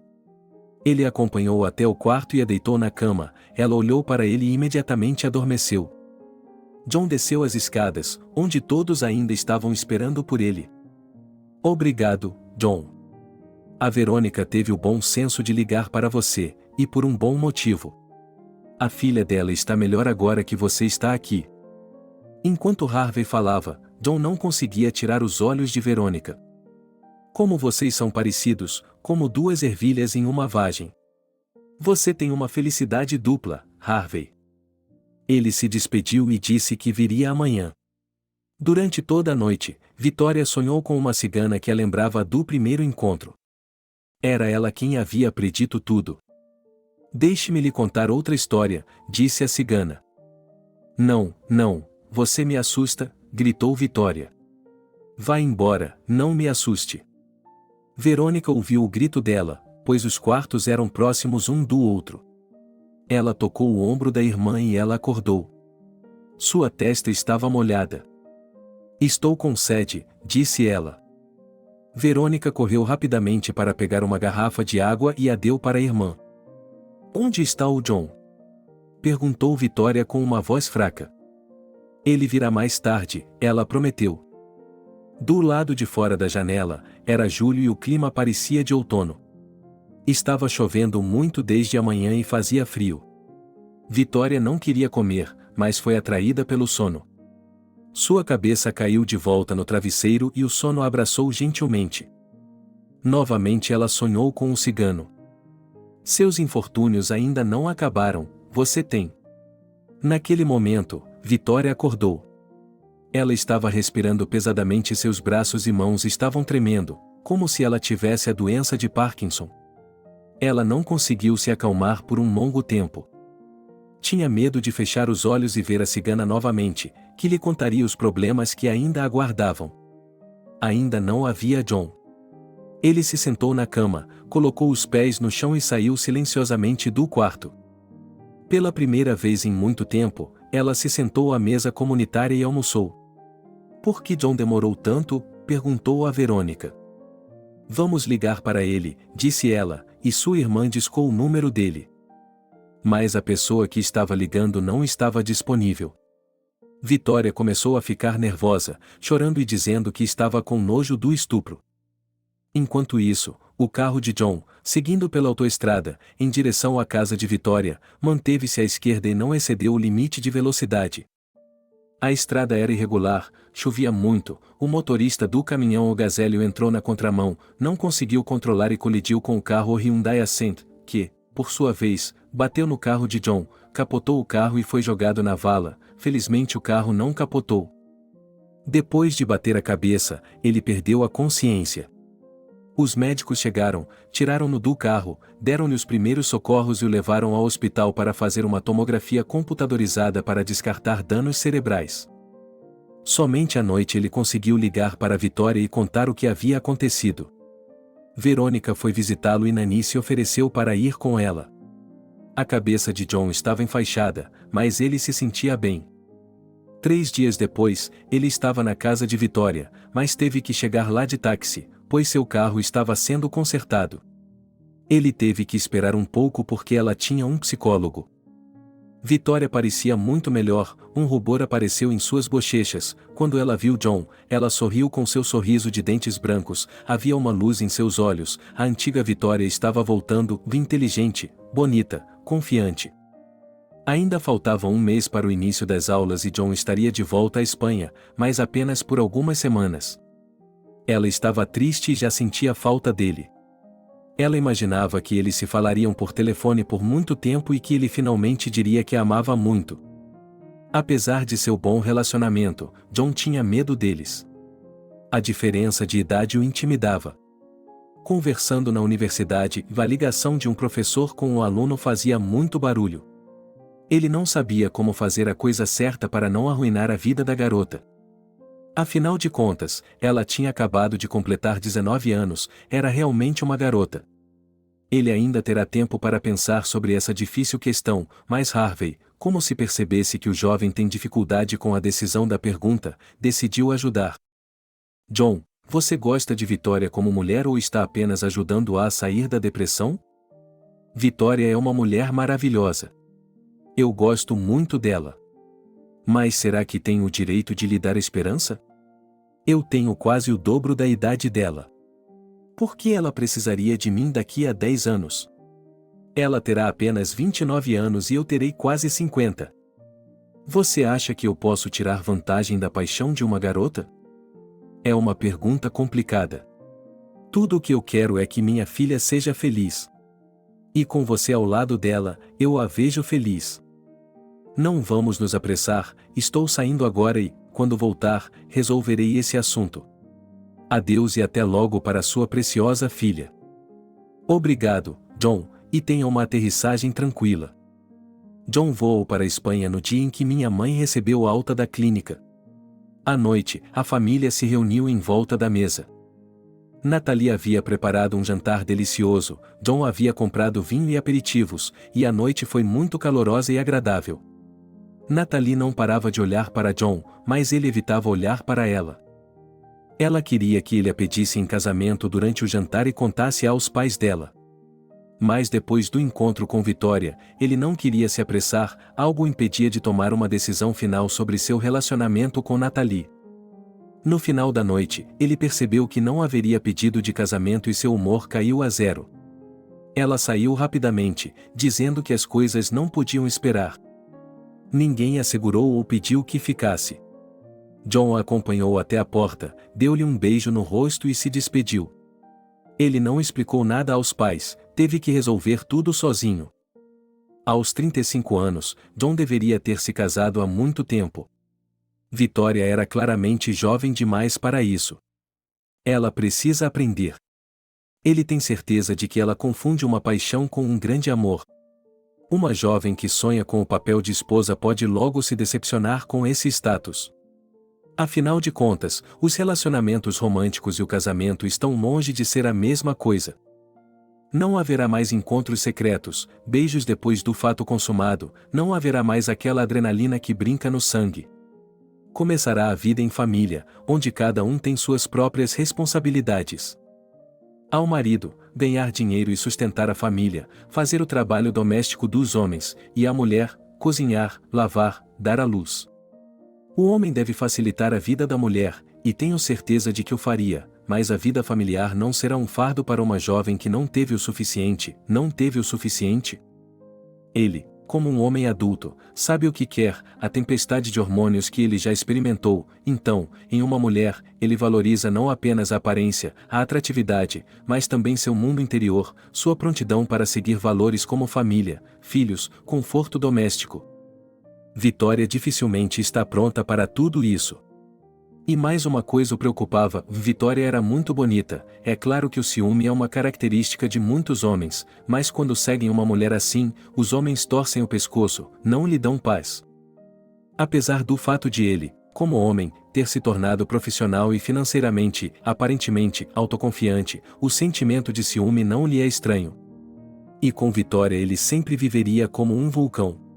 Ele a acompanhou até o quarto e a deitou na cama, ela olhou para ele e imediatamente adormeceu. John desceu as escadas, onde todos ainda estavam esperando por ele. Obrigado, John. A Verônica teve o bom senso de ligar para você, e por um bom motivo. A filha dela está melhor agora que você está aqui. Enquanto Harvey falava, John não conseguia tirar os olhos de Verônica. Como vocês são parecidos, como duas ervilhas em uma vagem. Você tem uma felicidade dupla, Harvey. Ele se despediu e disse que viria amanhã. Durante toda a noite, Vitória sonhou com uma cigana que a lembrava do primeiro encontro. Era ela quem havia predito tudo. Deixe-me lhe contar outra história, disse a cigana. Não, você me assusta, gritou Vitória. Vá embora, não me assuste. Verônica ouviu o grito dela, pois os quartos eram próximos um do outro. Ela tocou o ombro da irmã e ela acordou. Sua testa estava molhada. Estou com sede, disse ela. Verônica correu rapidamente para pegar uma garrafa de água e a deu para a irmã. Onde está o John? Perguntou Vitória com uma voz fraca. Ele virá mais tarde, ela prometeu. Do lado de fora da janela, era julho e o clima parecia de outono. Estava chovendo muito desde a manhã e fazia frio. Vitória não queria comer, mas foi atraída pelo sono. Sua cabeça caiu de volta no travesseiro e o sono a abraçou gentilmente. Novamente ela sonhou com um cigano. Seus infortúnios ainda não acabaram, você tem. Naquele momento, Vitória acordou. Ela estava respirando pesadamente e seus braços e mãos estavam tremendo, como se ela tivesse a doença de Parkinson. Ela não conseguiu se acalmar por um longo tempo. Tinha medo de fechar os olhos e ver a cigana novamente, que lhe contaria os problemas que ainda aguardavam. Ainda não havia John. Ele se sentou na cama, colocou os pés no chão e saiu silenciosamente do quarto. Pela primeira vez em muito tempo, ela se sentou à mesa comunitária e almoçou. Por que John demorou tanto? Perguntou a Verônica. Vamos ligar para ele, disse ela, e sua irmã discou o número dele. Mas a pessoa que estava ligando não estava disponível. Vitória começou a ficar nervosa, chorando e dizendo que estava com nojo do estupro. Enquanto isso, o carro de John, seguindo pela autoestrada, em direção à casa de Vitória, manteve-se à esquerda e não excedeu o limite de velocidade. A estrada era irregular, chovia muito, o motorista do caminhão Gazélio entrou na contramão, não conseguiu controlar e colidiu com o carro Hyundai Accent, que, por sua vez, bateu no carro de John, capotou o carro e foi jogado na vala. Felizmente o carro não capotou. Depois de bater a cabeça, ele perdeu a consciência. Os médicos chegaram, tiraram-no do carro, deram-lhe os primeiros socorros e o levaram ao hospital para fazer uma tomografia computadorizada para descartar danos cerebrais. Somente à noite ele conseguiu ligar para Vitória e contar o que havia acontecido. Verônica foi visitá-lo e Nani se ofereceu para ir com ela. A cabeça de John estava enfaixada, mas ele se sentia bem. 3 dias depois, ele estava na casa de Vitória, mas teve que chegar lá de táxi, pois seu carro estava sendo consertado. Ele teve que esperar um pouco porque ela tinha um psicólogo. Vitória parecia muito melhor, um rubor apareceu em suas bochechas. Quando ela viu John, ela sorriu com seu sorriso de dentes brancos, havia uma luz em seus olhos, a antiga Vitória estava voltando, inteligente, bonita, confiante. Ainda faltava um mês para o início das aulas e John estaria de volta à Espanha, mas apenas por algumas semanas. Ela estava triste e já sentia falta dele. Ela imaginava que eles se falariam por telefone por muito tempo e que ele finalmente diria que a amava muito. Apesar de seu bom relacionamento, John tinha medo deles. A diferença de idade o intimidava. Conversando na universidade, a ligação de um professor com um aluno fazia muito barulho. Ele não sabia como fazer a coisa certa para não arruinar a vida da garota. Afinal de contas, ela tinha acabado de completar 19 anos, era realmente uma garota. Ele ainda terá tempo para pensar sobre essa difícil questão, mas Harvey, como se percebesse que o jovem tem dificuldade com a decisão da pergunta, decidiu ajudar. John, você gosta de Vitória como mulher ou está apenas ajudando-a a sair da depressão? Vitória é uma mulher maravilhosa. Eu gosto muito dela. Mas será que tenho o direito de lhe dar esperança? Eu tenho quase o dobro da idade dela. Por que ela precisaria de mim daqui a 10 anos? Ela terá apenas 29 anos e eu terei quase 50. Você acha que eu posso tirar vantagem da paixão de uma garota? É uma pergunta complicada. Tudo o que eu quero é que minha filha seja feliz. E com você ao lado dela, eu a vejo feliz. Não vamos nos apressar, estou saindo agora e, quando voltar, resolverei esse assunto. Adeus e até logo para sua preciosa filha. Obrigado, John, e tenha uma aterrissagem tranquila. John voou para a Espanha no dia em que minha mãe recebeu alta da clínica. À noite, a família se reuniu em volta da mesa. Natalie havia preparado um jantar delicioso, John havia comprado vinho e aperitivos, e a noite foi muito calorosa e agradável. Natalie não parava de olhar para John, mas ele evitava olhar para ela. Ela queria que ele a pedisse em casamento durante o jantar e contasse aos pais dela. Mas depois do encontro com Vitória, ele não queria se apressar, algo o impedia de tomar uma decisão final sobre seu relacionamento com Natalie. No final da noite, ele percebeu que não haveria pedido de casamento e seu humor caiu a zero. Ela saiu rapidamente, dizendo que as coisas não podiam esperar. Ninguém a segurou ou pediu que ficasse. John a acompanhou até a porta, deu-lhe um beijo no rosto e se despediu. Ele não explicou nada aos pais, teve que resolver tudo sozinho. Aos 35 anos, John deveria ter se casado há muito tempo. Vitória era claramente jovem demais para isso. Ela precisa aprender. Ele tem certeza de que ela confunde uma paixão com um grande amor. Uma jovem que sonha com o papel de esposa pode logo se decepcionar com esse status. Afinal de contas, os relacionamentos românticos e o casamento estão longe de ser a mesma coisa. Não haverá mais encontros secretos, beijos depois do fato consumado, não haverá mais aquela adrenalina que brinca no sangue. Começará a vida em família, onde cada um tem suas próprias responsabilidades. Ao marido, ganhar dinheiro e sustentar a família, fazer o trabalho doméstico dos homens, e à mulher, cozinhar, lavar, dar à luz. O homem deve facilitar a vida da mulher, e tenho certeza de que o faria, mas a vida familiar não será um fardo para uma jovem que não teve o suficiente. Ele, como um homem adulto, sabe o que quer, a tempestade de hormônios que ele já experimentou, então, em uma mulher, ele valoriza não apenas a aparência, a atratividade, mas também seu mundo interior, sua prontidão para seguir valores como família, filhos, conforto doméstico. Vitória dificilmente está pronta para tudo isso. E mais uma coisa o preocupava: Vitória era muito bonita. É claro que o ciúme é uma característica de muitos homens, mas quando seguem uma mulher assim, os homens torcem o pescoço, não lhe dão paz. Apesar do fato de ele, como homem, ter se tornado profissional e financeiramente, aparentemente, autoconfiante, o sentimento de ciúme não lhe é estranho. E com Vitória ele sempre viveria como um vulcão.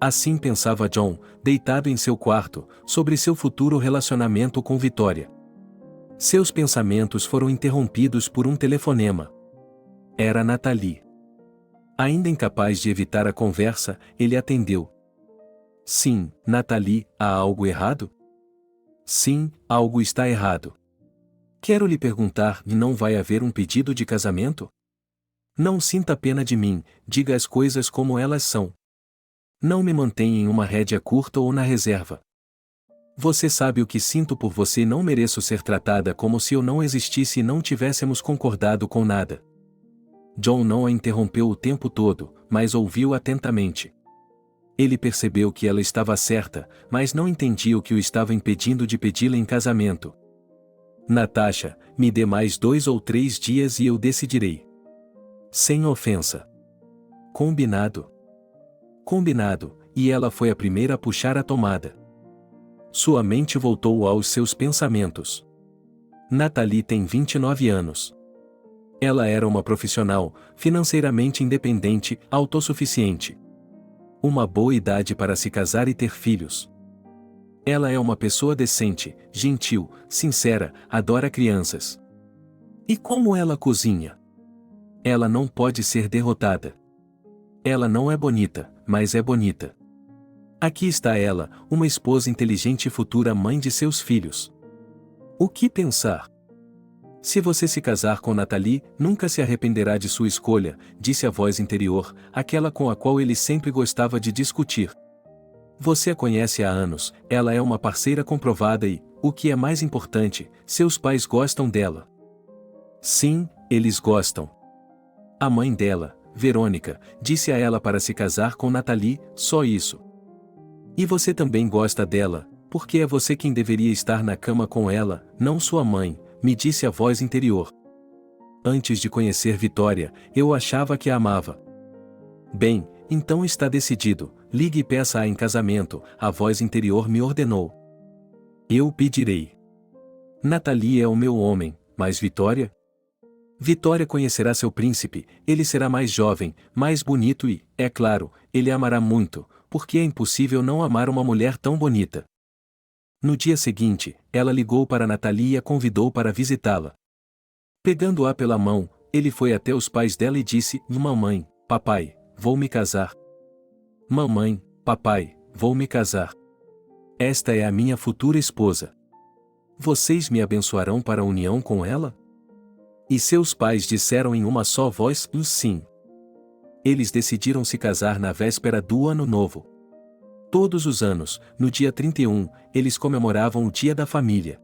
Assim pensava John, deitado em seu quarto, sobre seu futuro relacionamento com Vitória. Seus pensamentos foram interrompidos por um telefonema. Era Nathalie. Ainda incapaz de evitar a conversa, ele atendeu. Sim, Nathalie, há algo errado? Sim, algo está errado. Quero lhe perguntar, não vai haver um pedido de casamento? Não sinta pena de mim, diga as coisas como elas são. Não me mantenha em uma rédea curta ou na reserva. Você sabe o que sinto por você e não mereço ser tratada como se eu não existisse e não tivéssemos concordado com nada. John não a interrompeu o tempo todo, mas ouviu atentamente. Ele percebeu que ela estava certa, mas não entendia o que o estava impedindo de pedi-la em casamento. Natasha, me dê mais 2 ou 3 dias e eu decidirei. Sem ofensa. Combinado? Combinado, e ela foi a primeira a puxar a tomada. Sua mente voltou aos seus pensamentos. Nathalie tem 29 anos. Ela era uma profissional, financeiramente independente, autossuficiente. Uma boa idade para se casar e ter filhos. Ela é uma pessoa decente, gentil, sincera, adora crianças. E como ela cozinha? Ela não pode ser derrotada. Ela não é bonita, mas é bonita. Aqui está ela, uma esposa inteligente e futura mãe de seus filhos. O que pensar? Se você se casar com Nathalie, nunca se arrependerá de sua escolha, disse a voz interior, aquela com a qual ele sempre gostava de discutir. Você a conhece há anos, ela é uma parceira comprovada e, o que é mais importante, seus pais gostam dela. Sim, eles gostam. A mãe dela, Verônica, disse a ela para se casar com Nathalie, só isso. E você também gosta dela, porque é você quem deveria estar na cama com ela, não sua mãe, me disse a voz interior. Antes de conhecer Vitória, eu achava que a amava. Bem, então está decidido, ligue e peça-a em casamento, a voz interior me ordenou. Eu pedirei. Nathalie é o meu homem, mas Vitória? Vitória conhecerá seu príncipe, ele será mais jovem, mais bonito e, é claro, ele amará muito, porque é impossível não amar uma mulher tão bonita. No dia seguinte, ela ligou para Nathalie e a convidou para visitá-la. Pegando-a pela mão, ele foi até os pais dela e disse: Mamãe, papai, vou me casar. Mamãe, papai, vou me casar. Esta é a minha futura esposa. Vocês me abençoarão para a união com ela? E seus pais disseram em uma só voz, sim. Eles decidiram se casar na véspera do Ano Novo. Todos os anos, no dia 31, eles comemoravam o Dia da Família.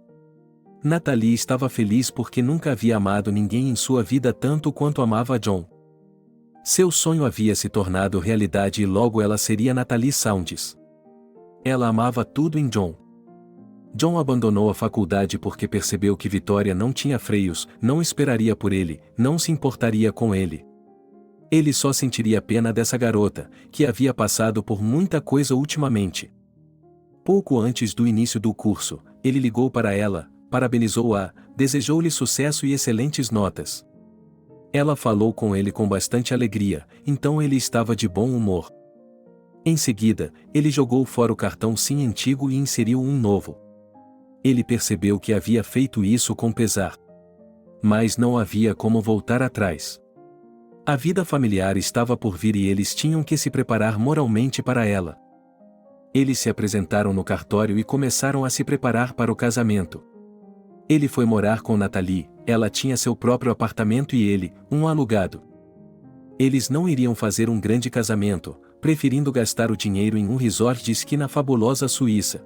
Natalie estava feliz porque nunca havia amado ninguém em sua vida tanto quanto amava John. Seu sonho havia se tornado realidade e logo ela seria Natalie Saunders. Ela amava tudo em John. John abandonou a faculdade porque percebeu que Vitória não tinha freios, não esperaria por ele, não se importaria com ele. Ele só sentiria pena dessa garota, que havia passado por muita coisa ultimamente. Pouco antes do início do curso, ele ligou para ela, parabenizou-a, desejou-lhe sucesso e excelentes notas. Ela falou com ele com bastante alegria, então ele estava de bom humor. Em seguida, ele jogou fora o cartão SIM antigo e inseriu um novo. Ele percebeu que havia feito isso com pesar. Mas não havia como voltar atrás. A vida familiar estava por vir e eles tinham que se preparar moralmente para ela. Eles se apresentaram no cartório e começaram a se preparar para o casamento. Ele foi morar com Natalie, ela tinha seu próprio apartamento e ele, um alugado. Eles não iriam fazer um grande casamento, preferindo gastar o dinheiro em um resort de esqui na fabulosa Suíça.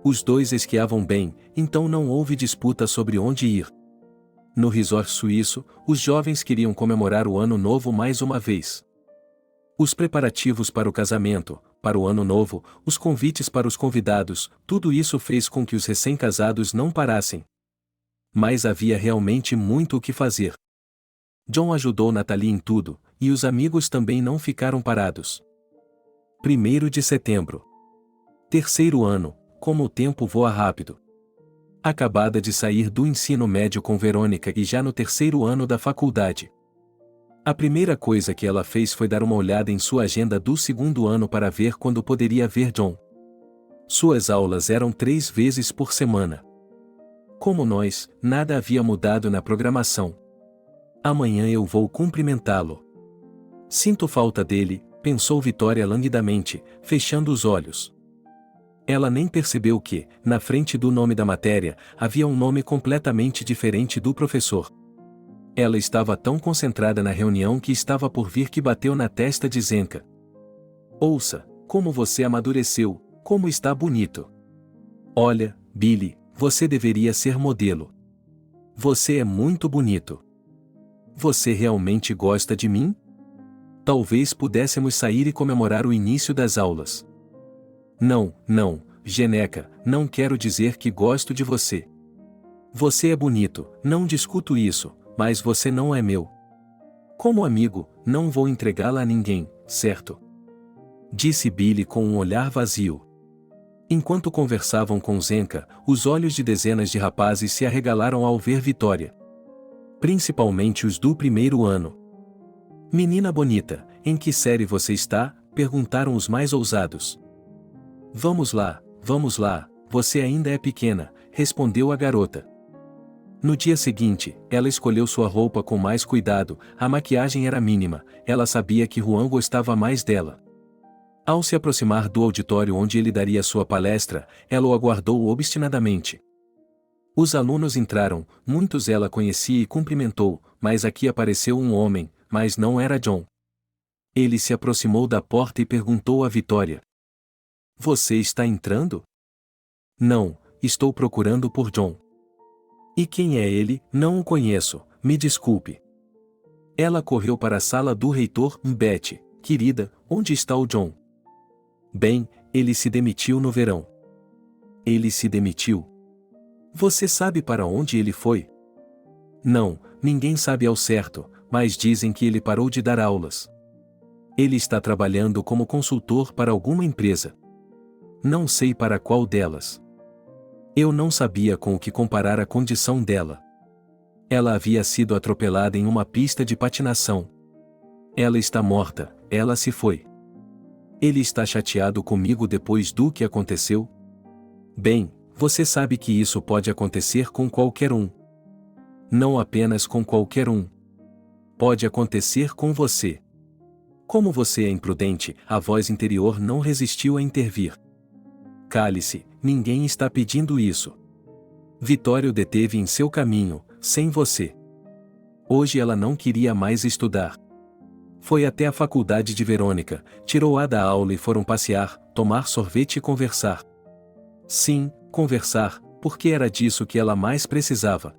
Os dois esquiavam bem, então não houve disputa sobre onde ir. No resort suíço, os jovens queriam comemorar o Ano Novo mais uma vez. Os preparativos para o casamento, para o Ano Novo, os convites para os convidados, tudo isso fez com que os recém-casados não parassem. Mas havia realmente muito o que fazer. John ajudou Natalie em tudo, e os amigos também não ficaram parados. 1º de setembro. Terceiro ano, como o tempo voa rápido. Acabada de sair do ensino médio com Verônica e já no terceiro ano da faculdade. A primeira coisa que ela fez foi dar uma olhada em sua agenda do segundo ano para ver quando poderia ver John. Suas aulas eram 3 vezes por semana. Como nós, nada havia mudado na programação. Amanhã eu vou cumprimentá-lo. Sinto falta dele, pensou Vitória languidamente, fechando os olhos. Ela nem percebeu que, na frente do nome da matéria, havia um nome completamente diferente do professor. Ela estava tão concentrada na reunião que estava por vir que bateu na testa de Zenka. Ouça, como você amadureceu, como está bonito. Olha, Billy, você deveria ser modelo. Você é muito bonito. Você realmente gosta de mim? Talvez pudéssemos sair e comemorar o início das aulas. Não, Geneca, não quero dizer que gosto de você. Você é bonito, não discuto isso, mas você não é meu. Como amigo, não vou entregá-la a ninguém, certo? Disse Billy com um olhar vazio. Enquanto conversavam com Zenka, os olhos de dezenas de rapazes se arregalaram ao ver Vitória. Principalmente os do primeiro ano. Menina bonita, em que série você está? Perguntaram os mais ousados. Vamos lá, você ainda é pequena, respondeu a garota. No dia seguinte, ela escolheu sua roupa com mais cuidado, a maquiagem era mínima, ela sabia que Juan gostava mais dela. Ao se aproximar do auditório onde ele daria sua palestra, ela o aguardou obstinadamente. Os alunos entraram, muitos ela conhecia e cumprimentou, mas aqui apareceu um homem, mas não era John. Ele se aproximou da porta e perguntou a Vitória. Você está entrando? Não, estou procurando por John. E quem é ele? Não o conheço, me desculpe. Ela correu para a sala do reitor. Betty, querida, onde está o John? Bem, ele se demitiu no verão. Ele se demitiu? Você sabe para onde ele foi? Não, ninguém sabe ao certo, mas dizem que ele parou de dar aulas. Ele está trabalhando como consultor para alguma empresa. Não sei para qual delas. Eu não sabia com o que comparar a condição dela. Ela havia sido atropelada em uma pista de patinação. Ela está morta, ela se foi. Ele está chateado comigo depois do que aconteceu? Bem, você sabe que isso pode acontecer com qualquer um. Não apenas com qualquer um. Pode acontecer com você. Como você é imprudente, a voz interior não resistiu a intervir. Cale-se, ninguém está pedindo isso. Vitória o deteve em seu caminho, sem você. Hoje ela não queria mais estudar. Foi até a faculdade de Verônica, tirou-a da aula e foram passear, tomar sorvete e conversar. Sim, conversar, porque era disso que ela mais precisava.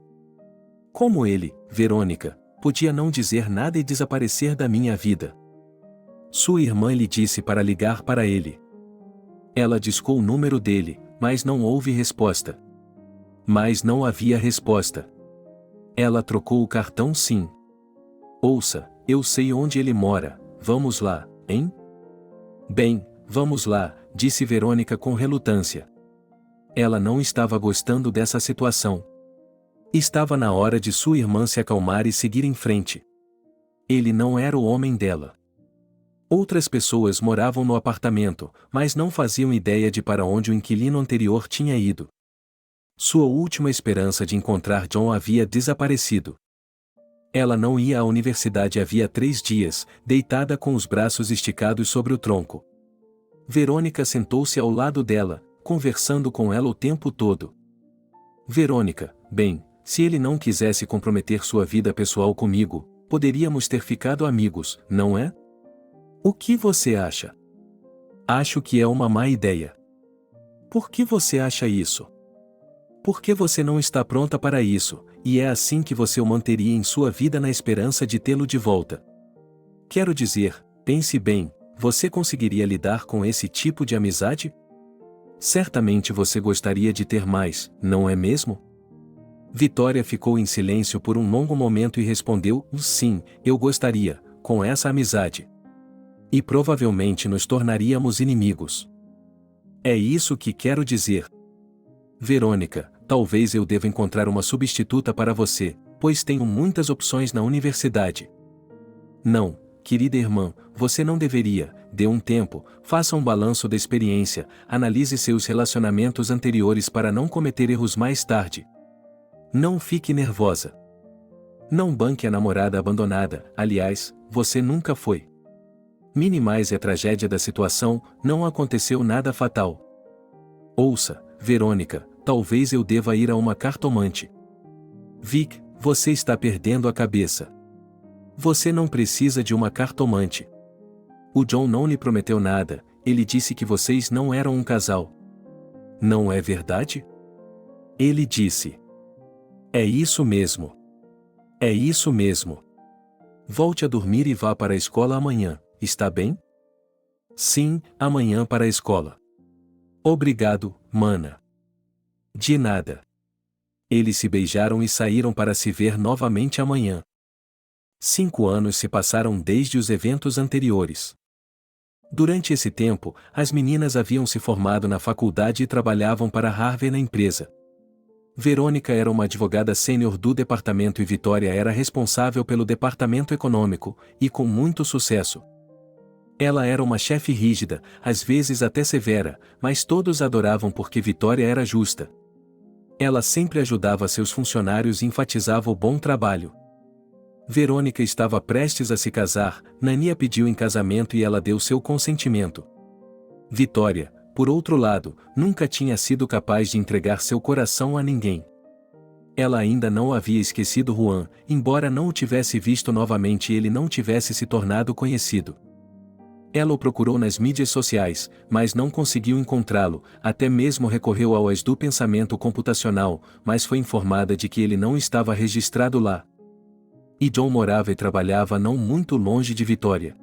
Como ele, Verônica, podia não dizer nada e desaparecer da minha vida? Sua irmã lhe disse para ligar para ele. Ela discou o número dele, mas não houve resposta. Mas não havia resposta. Ela trocou o cartão sim. Ouça, eu sei onde ele mora, vamos lá, hein? Bem, vamos lá, disse Verônica com relutância. Ela não estava gostando dessa situação. Estava na hora de sua irmã se acalmar e seguir em frente. Ele não era o homem dela. Outras pessoas moravam no apartamento, mas não faziam ideia de para onde o inquilino anterior tinha ido. Sua última esperança de encontrar John havia desaparecido. Ela não ia à universidade havia 3 dias, deitada com os braços esticados sobre o tronco. Verônica sentou-se ao lado dela, conversando com ela o tempo todo. Verônica, bem, se ele não quisesse comprometer sua vida pessoal comigo, poderíamos ter ficado amigos, não é? O que você acha? Acho que é uma má ideia. Por que você acha isso? Porque você não está pronta para isso, e é assim que você o manteria em sua vida na esperança de tê-lo de volta. Quero dizer, pense bem, você conseguiria lidar com esse tipo de amizade? Certamente você gostaria de ter mais, não é mesmo? Vitória ficou em silêncio por um longo momento e respondeu, sim, eu gostaria, com essa amizade. E provavelmente nos tornaríamos inimigos. É isso que quero dizer. Verônica, talvez eu deva encontrar uma substituta para você, pois tenho muitas opções na universidade. Não, querida irmã, você não deveria, dê um tempo, faça um balanço da experiência, analise seus relacionamentos anteriores para não cometer erros mais tarde. Não fique nervosa. Não banque a namorada abandonada, aliás, você nunca foi. Minimize a tragédia da situação, não aconteceu nada fatal. Ouça, Verônica, talvez eu deva ir a uma cartomante. Vic, você está perdendo a cabeça. Você não precisa de uma cartomante. O John não lhe prometeu nada, ele disse que vocês não eram um casal. Não é verdade? Ele disse. É isso mesmo. É isso mesmo. Volte a dormir e vá para a escola amanhã, está bem? Sim, amanhã para a escola. Obrigado, mana. De nada. Eles se beijaram e saíram para se ver novamente amanhã. 5 anos se passaram desde os eventos anteriores. Durante esse tempo, as meninas haviam se formado na faculdade e trabalhavam para Harvey na empresa. Verônica era uma advogada sênior do departamento e Vitória era responsável pelo departamento econômico, e com muito sucesso. Ela era uma chefe rígida, às vezes até severa, mas todos a adoravam porque Vitória era justa. Ela sempre ajudava seus funcionários e enfatizava o bom trabalho. Verônica estava prestes a se casar, Nania pediu em casamento e ela deu seu consentimento. Vitória, por outro lado, nunca tinha sido capaz de entregar seu coração a ninguém. Ela ainda não havia esquecido Juan, embora não o tivesse visto novamente e ele não tivesse se tornado conhecido. Ela o procurou nas mídias sociais, mas não conseguiu encontrá-lo, até mesmo recorreu ao AS do pensamento computacional, mas foi informada de que ele não estava registrado lá. E John morava e trabalhava não muito longe de Vitória.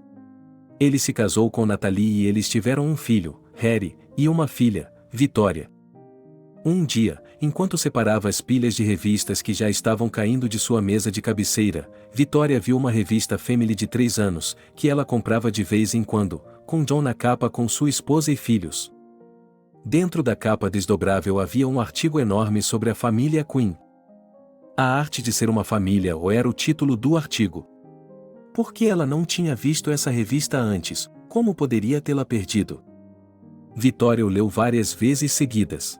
Ele se casou com Natalie e eles tiveram um filho, Harry, e uma filha, Vitória. Um dia, enquanto separava as pilhas de revistas que já estavam caindo de sua mesa de cabeceira, Vitória viu uma revista Family de 3 anos, que ela comprava de vez em quando, com John na capa com sua esposa e filhos. Dentro da capa desdobrável havia um artigo enorme sobre a família Quinn. A arte de ser uma família ou era o título do artigo. Por que ela não tinha visto essa revista antes? Como poderia tê-la perdido? Vitória o leu várias vezes seguidas.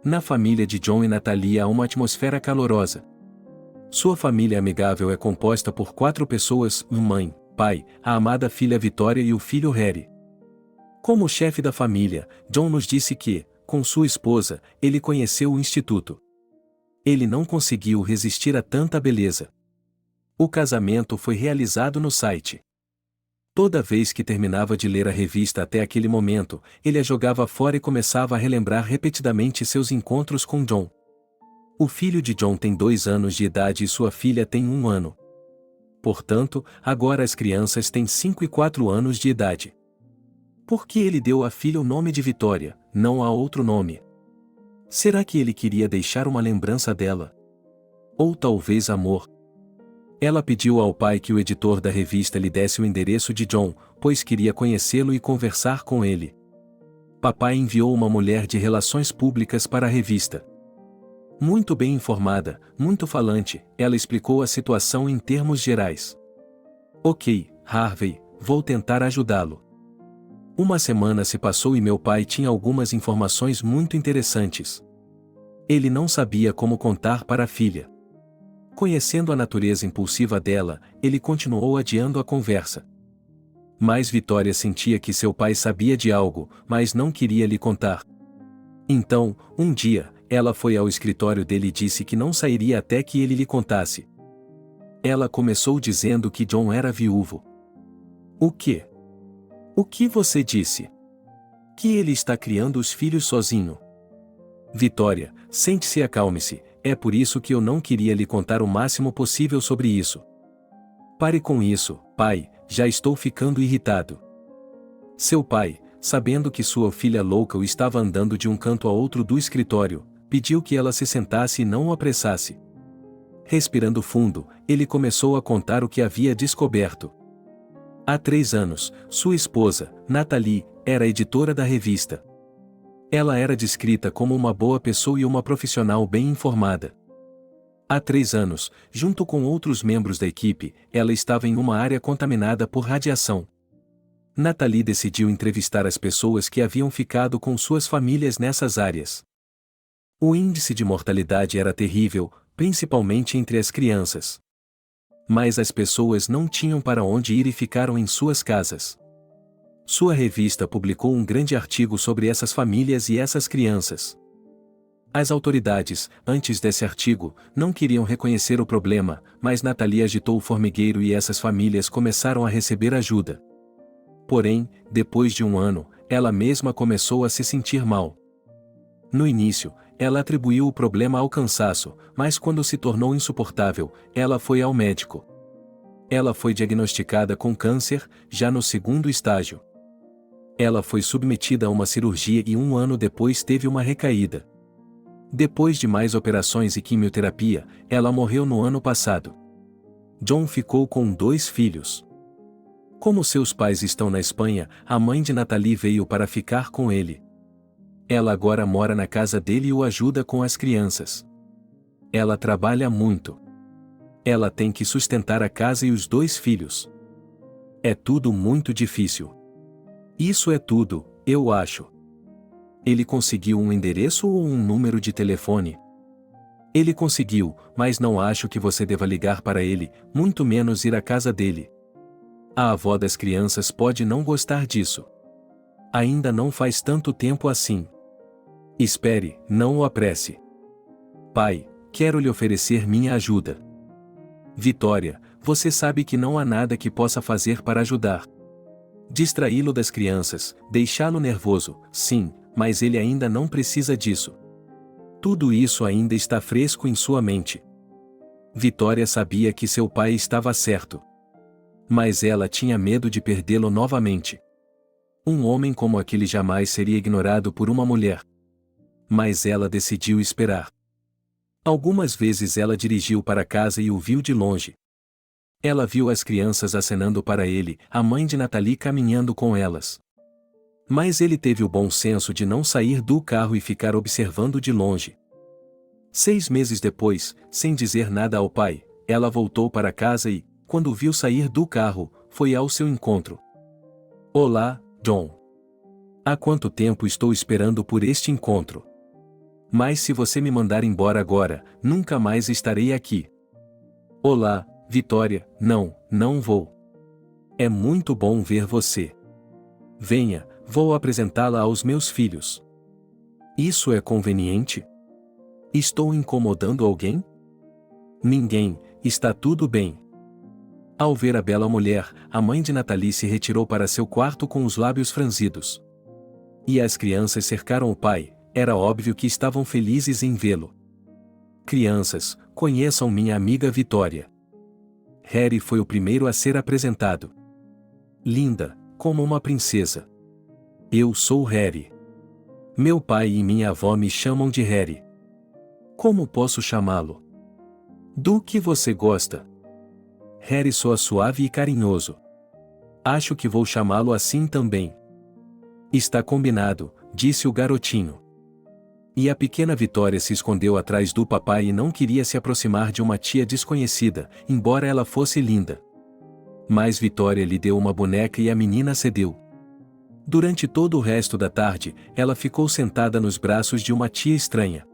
Na família de John e Natalie há uma atmosfera calorosa. Sua família amigável é composta por 4 pessoas, mãe, pai, a amada filha Vitória e o filho Harry. Como chefe da família, John nos disse que, com sua esposa, ele conheceu o instituto. Ele não conseguiu resistir a tanta beleza. O casamento foi realizado no site. Toda vez que terminava de ler a revista até aquele momento, ele a jogava fora e começava a relembrar repetidamente seus encontros com John. O filho de John tem 2 anos de idade e sua filha tem 1 ano. Portanto, agora as crianças têm 5 e 4 anos de idade. Por que ele deu à filha o nome de Vitória, não há outro nome? Será que ele queria deixar uma lembrança dela? Ou talvez amor? Ela pediu ao pai que o editor da revista lhe desse o endereço de John, pois queria conhecê-lo e conversar com ele. Papai enviou uma mulher de relações públicas para a revista. Muito bem informada, muito falante, ela explicou a situação em termos gerais. Ok, Harvey, vou tentar ajudá-lo. Uma semana se passou e meu pai tinha algumas informações muito interessantes. Ele não sabia como contar para a filha. Conhecendo a natureza impulsiva dela, ele continuou adiando a conversa. Mas Vitória sentia que seu pai sabia de algo, mas não queria lhe contar. Então, um dia, ela foi ao escritório dele e disse que não sairia até que ele lhe contasse. Ela começou dizendo que John era viúvo. O quê? O que você disse? Que ele está criando os filhos sozinho. Vitória, sente-se e acalme-se, é por isso que eu não queria lhe contar o máximo possível sobre isso. Pare com isso, pai, já estou ficando irritado. Seu pai, sabendo que sua filha louca o estava andando de um canto a outro do escritório, pediu que ela se sentasse e não o apressasse. Respirando fundo, ele começou a contar o que havia descoberto. Há 3 anos, sua esposa, Natalie, era editora da revista. Ela era descrita como uma boa pessoa e uma profissional bem informada. Há 3 anos, junto com outros membros da equipe, ela estava em uma área contaminada por radiação. Natalie decidiu entrevistar as pessoas que haviam ficado com suas famílias nessas áreas. O índice de mortalidade era terrível, principalmente entre as crianças. Mas as pessoas não tinham para onde ir e ficaram em suas casas. Sua revista publicou um grande artigo sobre essas famílias e essas crianças. As autoridades, antes desse artigo, não queriam reconhecer o problema, mas Natalie agitou o formigueiro e essas famílias começaram a receber ajuda. Porém, depois de 1 ano, ela mesma começou a se sentir mal. No início, ela atribuiu o problema ao cansaço, mas quando se tornou insuportável, ela foi ao médico. Ela foi diagnosticada com câncer, já no 2º estágio. Ela foi submetida a uma cirurgia e 1 ano depois teve uma recaída. Depois de mais operações e quimioterapia, ela morreu no ano passado. John ficou com 2 filhos. Como seus pais estão na Espanha, a mãe de Natalie veio para ficar com ele. Ela agora mora na casa dele e o ajuda com as crianças. Ela trabalha muito. Ela tem que sustentar a casa e os 2 filhos. É tudo muito difícil. Isso é tudo, eu acho. Ele conseguiu um endereço ou um número de telefone? Ele conseguiu, mas não acho que você deva ligar para ele, muito menos ir à casa dele. A avó das crianças pode não gostar disso. Ainda não faz tanto tempo assim. Espere, não o apresse. Pai, quero lhe oferecer minha ajuda. Vitória, você sabe que não há nada que possa fazer para ajudar. Distraí-lo das crianças, deixá-lo nervoso, sim, mas ele ainda não precisa disso. Tudo isso ainda está fresco em sua mente. Vitória sabia que seu pai estava certo. Mas ela tinha medo de perdê-lo novamente. Um homem como aquele jamais seria ignorado por uma mulher. Mas ela decidiu esperar. Algumas vezes ela dirigiu para casa e o viu de longe. Ela viu as crianças acenando para ele, a mãe de Natalie caminhando com elas. Mas ele teve o bom senso de não sair do carro e ficar observando de longe. 6 meses depois, sem dizer nada ao pai, ela voltou para casa e, quando o viu sair do carro, foi ao seu encontro. Olá, John. Há quanto tempo estou esperando por este encontro? Mas se você me mandar embora agora, nunca mais estarei aqui. Olá, Vitória, não vou. É muito bom ver você. Venha, vou apresentá-la aos meus filhos. Isso é conveniente? Estou incomodando alguém? Ninguém, está tudo bem. Ao ver a bela mulher, a mãe de Nathalie se retirou para seu quarto com os lábios franzidos. E as crianças cercaram o pai, era óbvio que estavam felizes em vê-lo. Crianças, conheçam minha amiga Vitória. Harry foi o primeiro a ser apresentado. Linda, como uma princesa. Eu sou Harry. Meu pai e minha avó me chamam de Harry. Como posso chamá-lo? Do que você gosta? Harry soa suave e carinhoso. Acho que vou chamá-lo assim também. Está combinado, disse o garotinho. E a pequena Vitória se escondeu atrás do papai e não queria se aproximar de uma tia desconhecida, embora ela fosse linda. Mas Vitória lhe deu uma boneca e a menina cedeu. Durante todo o resto da tarde, ela ficou sentada nos braços de uma tia estranha.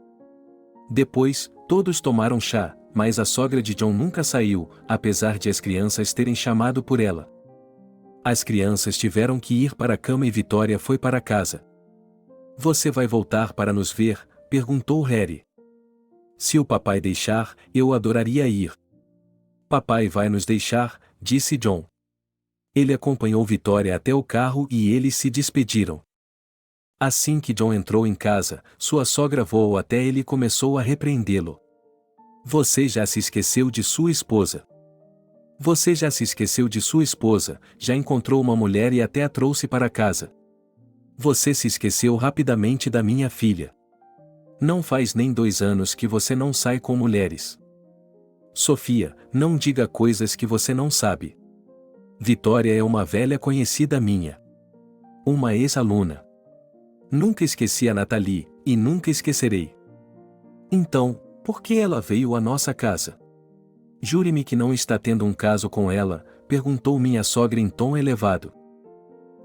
Depois, todos tomaram chá, mas a sogra de John nunca saiu, apesar de as crianças terem chamado por ela. As crianças tiveram que ir para a cama e Vitória foi para casa. Você vai voltar para nos ver? Perguntou Harry. Se o papai deixar, eu adoraria ir. Papai vai nos deixar, disse John. Ele acompanhou Vitória até o carro e eles se despediram. Assim que John entrou em casa, sua sogra voou até ele e começou a repreendê-lo. Você já se esqueceu de sua esposa. Você já se esqueceu de sua esposa, já encontrou uma mulher e até a trouxe para casa. Você se esqueceu rapidamente da minha filha. Não faz nem 2 anos que você não sai com mulheres. Sofia, não diga coisas que você não sabe. Vitória é uma velha conhecida minha. Uma ex-aluna. Nunca esqueci a Nathalie, e nunca esquecerei. Então, por que ela veio à nossa casa? Jure-me que não está tendo um caso com ela, perguntou minha sogra em tom elevado.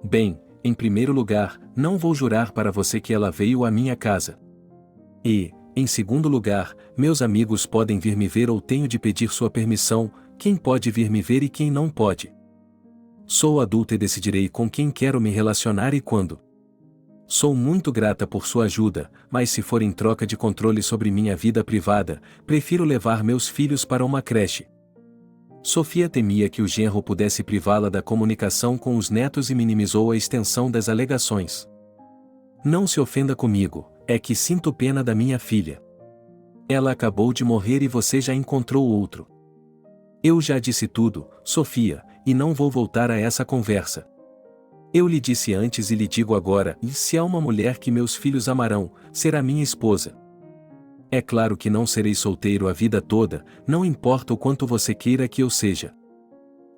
Bem, em primeiro lugar, não vou jurar para você que ela veio à minha casa. E, em segundo lugar, meus amigos podem vir me ver ou tenho de pedir sua permissão, quem pode vir me ver e quem não pode. Sou adulta e decidirei com quem quero me relacionar e quando. Sou muito grata por sua ajuda, mas se for em troca de controle sobre minha vida privada, prefiro levar meus filhos para uma creche. Sofia temia que o genro pudesse privá-la da comunicação com os netos e minimizou a extensão das alegações. Não se ofenda comigo, é que sinto pena da minha filha. Ela acabou de morrer e você já encontrou outro. Eu já disse tudo, Sofia, e não vou voltar a essa conversa. Eu lhe disse antes e lhe digo agora, e se há uma mulher que meus filhos amarão, será minha esposa. É claro que não serei solteiro a vida toda, não importa o quanto você queira que eu seja.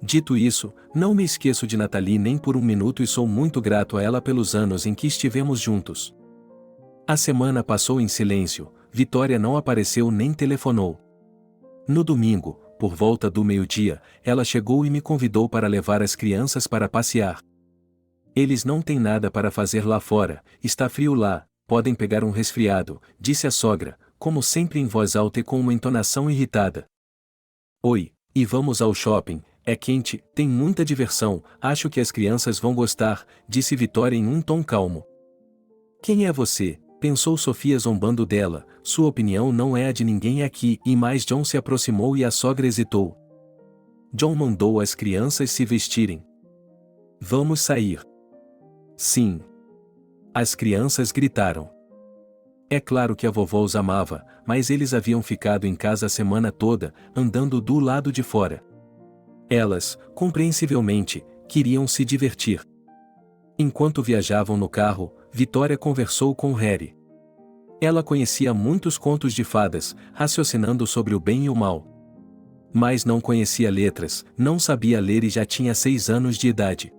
Dito isso, não me esqueço de Nathalie nem por um minuto e sou muito grato a ela pelos anos em que estivemos juntos. A semana passou em silêncio, Vitória não apareceu nem telefonou. No domingo, por volta do meio-dia, ela chegou e me convidou para levar as crianças para passear. Eles não têm nada para fazer lá fora, está frio lá, podem pegar um resfriado, disse a sogra, como sempre em voz alta e com uma entonação irritada. Oi, e vamos ao shopping, é quente, tem muita diversão, acho que as crianças vão gostar, disse Vitória em um tom calmo. Quem é você? Pensou Sofia zombando dela, sua opinião não é a de ninguém aqui, e mais John se aproximou e a sogra hesitou. John mandou as crianças se vestirem. Vamos sair. Sim. As crianças gritaram. É claro que a vovó os amava, mas eles haviam ficado em casa a semana toda, andando do lado de fora. Elas, compreensivelmente, queriam se divertir. Enquanto viajavam no carro, Vitória conversou com Harry. Ela conhecia muitos contos de fadas, raciocinando sobre o bem e o mal. Mas não conhecia letras, não sabia ler e já tinha 6 anos de idade.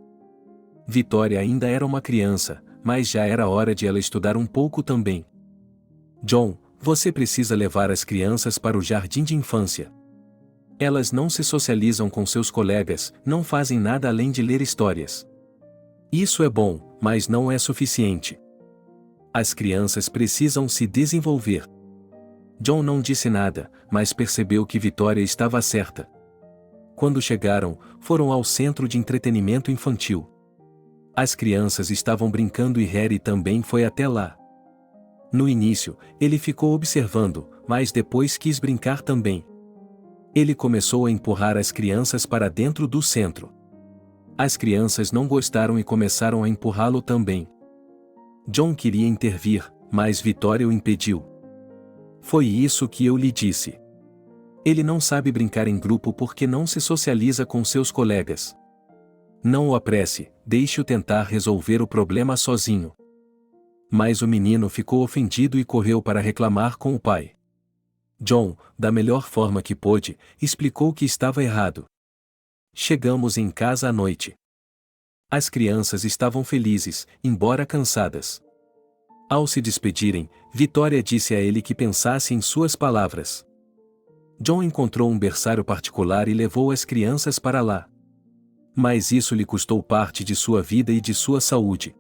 Vitória ainda era uma criança, mas já era hora de ela estudar um pouco também. John, você precisa levar as crianças para o jardim de infância. Elas não se socializam com seus colegas, não fazem nada além de ler histórias. Isso é bom, mas não é suficiente. As crianças precisam se desenvolver. John não disse nada, mas percebeu que Vitória estava certa. Quando chegaram, foram ao centro de entretenimento infantil. As crianças estavam brincando e Harry também foi até lá. No início, ele ficou observando, mas depois quis brincar também. Ele começou a empurrar as crianças para dentro do centro. As crianças não gostaram e começaram a empurrá-lo também. John queria intervir, mas Vitória o impediu. Foi isso que eu lhe disse. Ele não sabe brincar em grupo porque não se socializa com seus colegas. Não o apresse, deixe-o tentar resolver o problema sozinho. Mas o menino ficou ofendido e correu para reclamar com o pai. John, da melhor forma que pôde, explicou que estava errado. Chegamos em casa à noite. As crianças estavam felizes, embora cansadas. Ao se despedirem, Vitória disse a ele que pensasse em suas palavras. John encontrou um berçário particular e levou as crianças para lá. Mas isso lhe custou parte de sua vida e de sua saúde.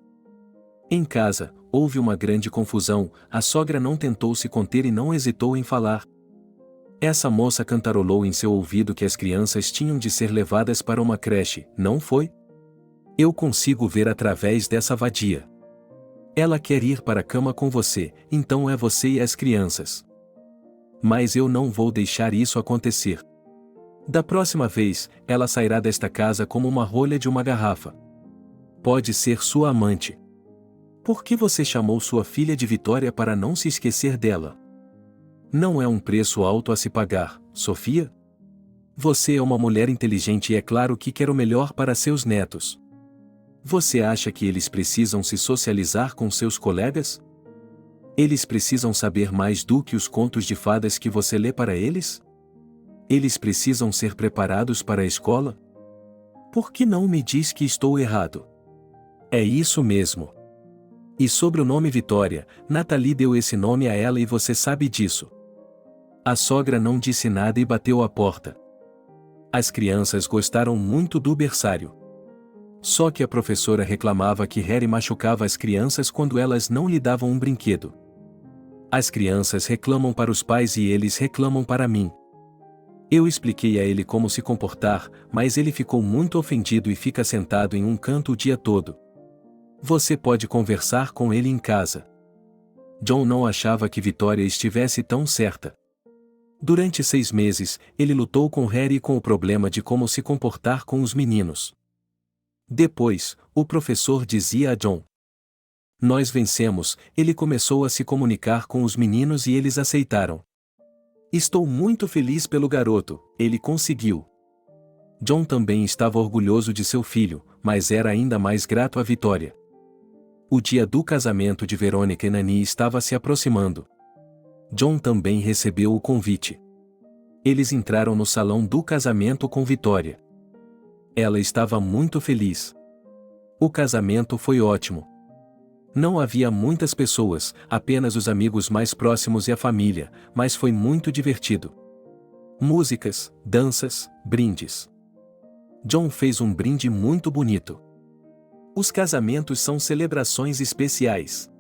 Em casa, houve uma grande confusão, a sogra não tentou se conter e não hesitou em falar. Essa moça cantarolou em seu ouvido que as crianças tinham de ser levadas para uma creche, não foi? Eu consigo ver através dessa vadia. Ela quer ir para a cama com você, então é você e as crianças. Mas eu não vou deixar isso acontecer. Da próxima vez, ela sairá desta casa como uma rolha de uma garrafa. Pode ser sua amante. Por que você chamou sua filha de Vitória para não se esquecer dela? Não é um preço alto a se pagar, Sofia? Você é uma mulher inteligente e é claro que quer o melhor para seus netos. Você acha que eles precisam se socializar com seus colegas? Eles precisam saber mais do que os contos de fadas que você lê para eles? Eles precisam ser preparados para a escola? Por que não me diz que estou errado? É isso mesmo. E sobre o nome Vitória, Nathalie deu esse nome a ela e você sabe disso. A sogra não disse nada e bateu a porta. As crianças gostaram muito do berçário. Só que a professora reclamava que Harry machucava as crianças quando elas não lhe davam um brinquedo. As crianças reclamam para os pais e eles reclamam para mim. Eu expliquei a ele como se comportar, mas ele ficou muito ofendido e fica sentado em um canto o dia todo. Você pode conversar com ele em casa. John não achava que Vitória estivesse tão certa. Durante 6 meses, ele lutou com Harry com o problema de como se comportar com os meninos. Depois, o professor dizia a John: nós vencemos, ele começou a se comunicar com os meninos e eles aceitaram. Estou muito feliz pelo garoto, ele conseguiu. John também estava orgulhoso de seu filho, mas era ainda mais grato à Vitória. O dia do casamento de Verônica e Nani estava se aproximando. John também recebeu o convite. Eles entraram no salão do casamento com Vitória. Ela estava muito feliz. O casamento foi ótimo. Não havia muitas pessoas, apenas os amigos mais próximos e a família, mas foi muito divertido. Músicas, danças, brindes. John fez um brinde muito bonito. Os casamentos são celebrações especiais.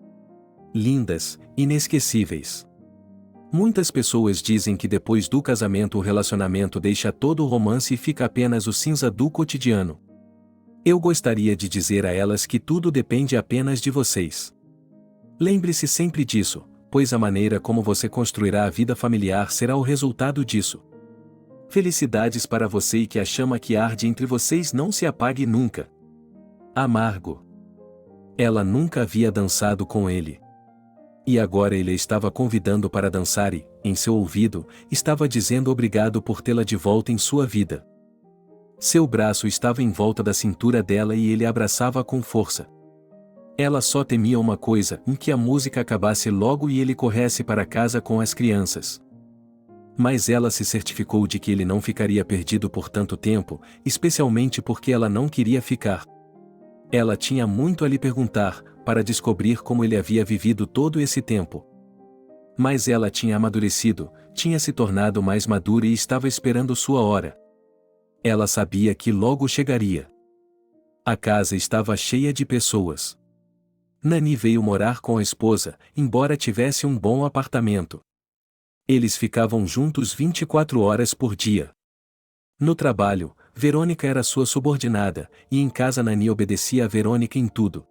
Lindas, inesquecíveis. Muitas pessoas dizem que depois do casamento o relacionamento deixa todo o romance e fica apenas o cinza do cotidiano. Eu gostaria de dizer a elas que tudo depende apenas de vocês. Lembre-se sempre disso, pois a maneira como você construirá a vida familiar será o resultado disso. Felicidades para você e que a chama que arde entre vocês não se apague nunca. Amargo. Ela nunca havia dançado com ele. E agora ele a estava convidando para dançar e, em seu ouvido, estava dizendo obrigado por tê-la de volta em sua vida. Seu braço estava em volta da cintura dela e ele a abraçava com força. Ela só temia uma coisa, que a música acabasse logo e ele corresse para casa com as crianças. Mas ela se certificou de que ele não ficaria perdido por tanto tempo, especialmente porque ela não queria ficar. Ela tinha muito a lhe perguntar, para descobrir como ele havia vivido todo esse tempo. Mas ela tinha amadurecido, tinha se tornado mais madura e estava esperando sua hora. Ela sabia que logo chegaria. A casa estava cheia de pessoas. Nani veio morar com a esposa, embora tivesse um bom apartamento. Eles ficavam juntos 24 horas por dia. No trabalho, Verônica era sua subordinada, e em casa Nani obedecia a Verônica em tudo.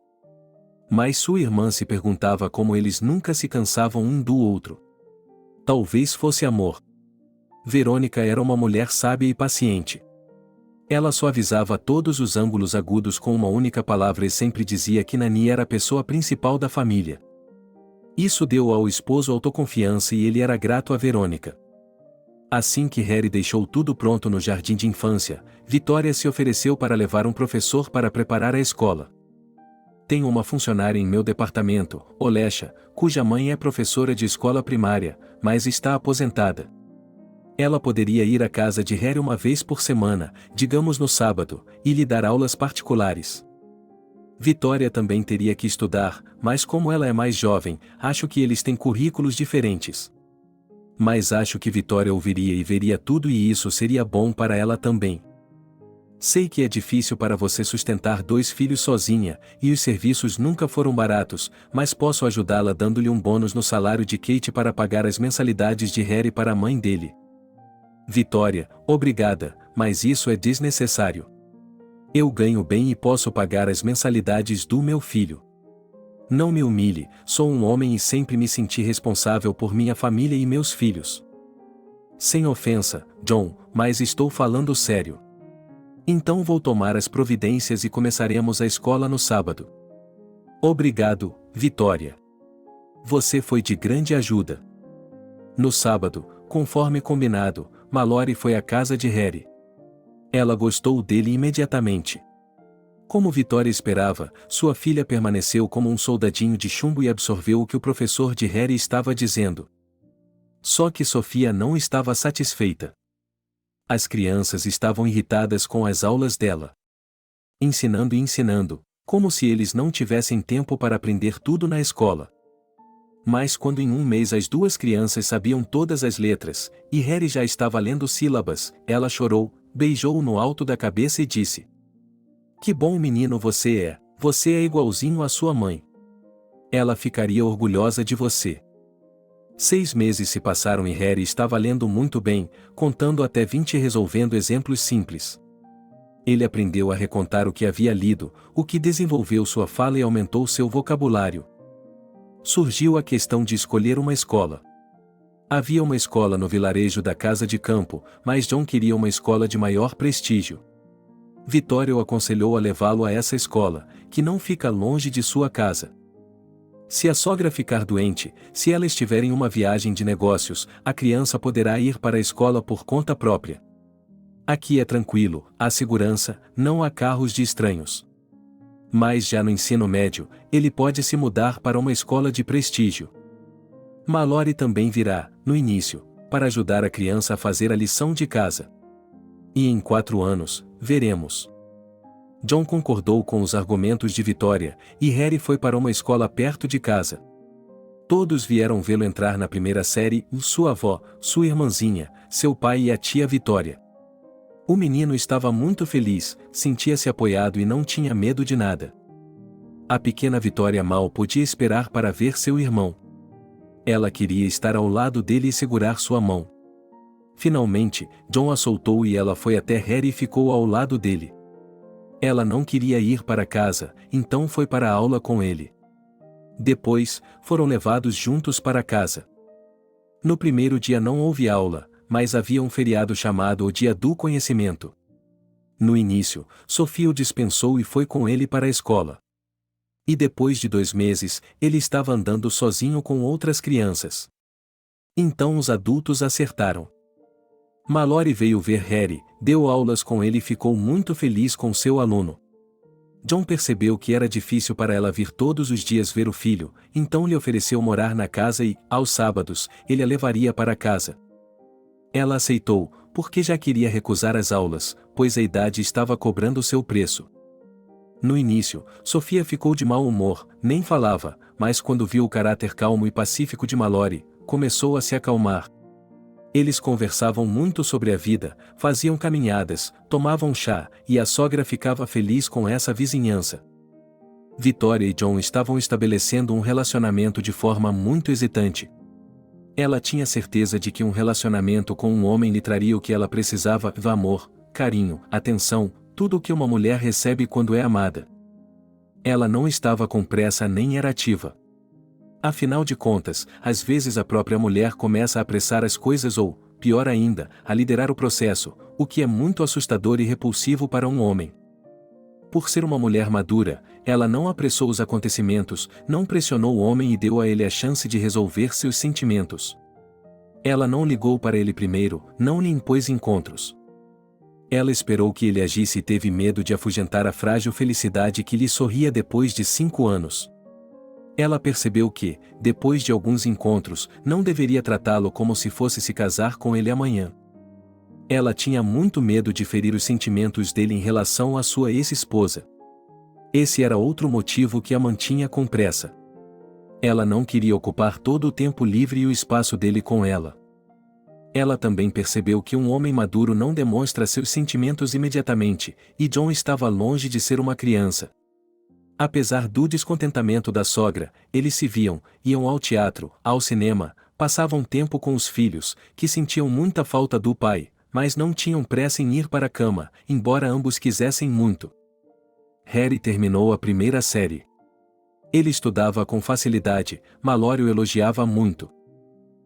Mas sua irmã se perguntava como eles nunca se cansavam um do outro. Talvez fosse amor. Verônica era uma mulher sábia e paciente. Ela suavizava todos os ângulos agudos com uma única palavra e sempre dizia que Nani era a pessoa principal da família. Isso deu ao esposo autoconfiança e ele era grato a Verônica. Assim que Harry deixou tudo pronto no jardim de infância, Vitória se ofereceu para levar um professor para preparar a escola. Tenho uma funcionária em meu departamento, Olesha, cuja mãe é professora de escola primária, mas está aposentada. Ela poderia ir à casa de Harry uma vez por semana, digamos no sábado, e lhe dar aulas particulares. Vitória também teria que estudar, mas como ela é mais jovem, acho que eles têm currículos diferentes. Mas acho que Vitória ouviria e veria tudo e isso seria bom para ela também. Sei que é difícil para você sustentar 2 filhos sozinha, e os serviços nunca foram baratos, mas posso ajudá-la dando-lhe um bônus no salário de Kate para pagar as mensalidades de Harry para a mãe dele. Vitória, obrigada, mas isso é desnecessário. Eu ganho bem e posso pagar as mensalidades do meu filho. Não me humilhe, sou um homem e sempre me senti responsável por minha família e meus filhos. Sem ofensa, John, mas estou falando sério. Então vou tomar as providências e começaremos a escola no sábado. Obrigado, Vitória. Você foi de grande ajuda. No sábado, conforme combinado, Mallory foi à casa de Harry. Ela gostou dele imediatamente. Como Vitória esperava, sua filha permaneceu como um soldadinho de chumbo e absorveu o que o professor de Harry estava dizendo. Só que Sofia não estava satisfeita. As crianças estavam irritadas com as aulas dela. Ensinando e ensinando, como se eles não tivessem tempo para aprender tudo na escola. Mas quando em um mês as 2 crianças sabiam todas as letras, e Harry já estava lendo sílabas, ela chorou, beijou-o no alto da cabeça e disse: "Que bom menino você é igualzinho à sua mãe. Ela ficaria orgulhosa de você." 6 meses se passaram e Harry estava lendo muito bem, contando até 20 e resolvendo exemplos simples. Ele aprendeu a recontar o que havia lido, o que desenvolveu sua fala e aumentou seu vocabulário. Surgiu a questão de escolher uma escola. Havia uma escola no vilarejo da Casa de Campo, mas John queria uma escola de maior prestígio. Vitória o aconselhou a levá-lo a essa escola, que não fica longe de sua casa. Se a sogra ficar doente, se ela estiver em uma viagem de negócios, a criança poderá ir para a escola por conta própria. Aqui é tranquilo, há segurança, não há carros de estranhos. Mas já no ensino médio, ele pode se mudar para uma escola de prestígio. Mallory também virá, no início, para ajudar a criança a fazer a lição de casa. E em 4 anos, veremos. John concordou com os argumentos de Vitória, e Harry foi para uma escola perto de casa. Todos vieram vê-lo entrar na primeira série, sua avó, sua irmãzinha, seu pai e a tia Vitória. O menino estava muito feliz, sentia-se apoiado e não tinha medo de nada. A pequena Vitória mal podia esperar para ver seu irmão. Ela queria estar ao lado dele e segurar sua mão. Finalmente, John a soltou e ela foi até Harry e ficou ao lado dele. Ela não queria ir para casa, então foi para a aula com ele. Depois, foram levados juntos para casa. No primeiro dia não houve aula, mas havia um feriado chamado o Dia do Conhecimento. No início, Sofia o dispensou e foi com ele para a escola. E depois de 2 meses, ele estava andando sozinho com outras crianças. Então os adultos acertaram. Mallory veio ver Harry, deu aulas com ele e ficou muito feliz com seu aluno. John percebeu que era difícil para ela vir todos os dias ver o filho, então lhe ofereceu morar na casa e, aos sábados, ele a levaria para casa. Ela aceitou, porque já queria recusar as aulas, pois a idade estava cobrando seu preço. No início, Sofia ficou de mau humor, nem falava, mas quando viu o caráter calmo e pacífico de Mallory, começou a se acalmar. Eles conversavam muito sobre a vida, faziam caminhadas, tomavam chá, e a sogra ficava feliz com essa vizinhança. Vitória e John estavam estabelecendo um relacionamento de forma muito hesitante. Ela tinha certeza de que um relacionamento com um homem lhe traria o que ela precisava: amor, carinho, atenção, tudo o que uma mulher recebe quando é amada. Ela não estava com pressa nem era ativa. Afinal de contas, às vezes a própria mulher começa a apressar as coisas ou, pior ainda, a liderar o processo, o que é muito assustador e repulsivo para um homem. Por ser uma mulher madura, ela não apressou os acontecimentos, não pressionou o homem e deu a ele a chance de resolver seus sentimentos. Ela não ligou para ele primeiro, não lhe impôs encontros. Ela esperou que ele agisse e teve medo de afugentar a frágil felicidade que lhe sorria depois de 5 anos. Ela percebeu que, depois de alguns encontros, não deveria tratá-lo como se fosse se casar com ele amanhã. Ela tinha muito medo de ferir os sentimentos dele em relação à sua ex-esposa. Esse era outro motivo que a mantinha com pressa. Ela não queria ocupar todo o tempo livre e o espaço dele com ela. Ela também percebeu que um homem maduro não demonstra seus sentimentos imediatamente, e John estava longe de ser uma criança. Apesar do descontentamento da sogra, eles se viam, iam ao teatro, ao cinema, passavam tempo com os filhos, que sentiam muita falta do pai, mas não tinham pressa em ir para a cama, embora ambos quisessem muito. Harry terminou a primeira série. Ele estudava com facilidade, Mallory o elogiava muito.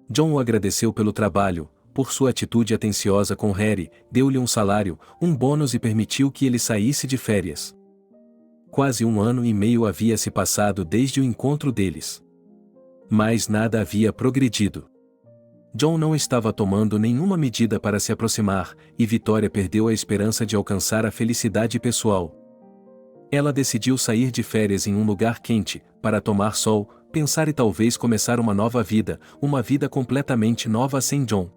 John o agradeceu pelo trabalho, por sua atitude atenciosa com Harry, deu-lhe um salário, um bônus e permitiu que ele saísse de férias. Quase 1 ano e meio havia se passado desde o encontro deles. Mas nada havia progredido. John não estava tomando nenhuma medida para se aproximar, e Victoria perdeu a esperança de alcançar a felicidade pessoal. Ela decidiu sair de férias em um lugar quente, para tomar sol, pensar e talvez começar uma nova vida, uma vida completamente nova sem John.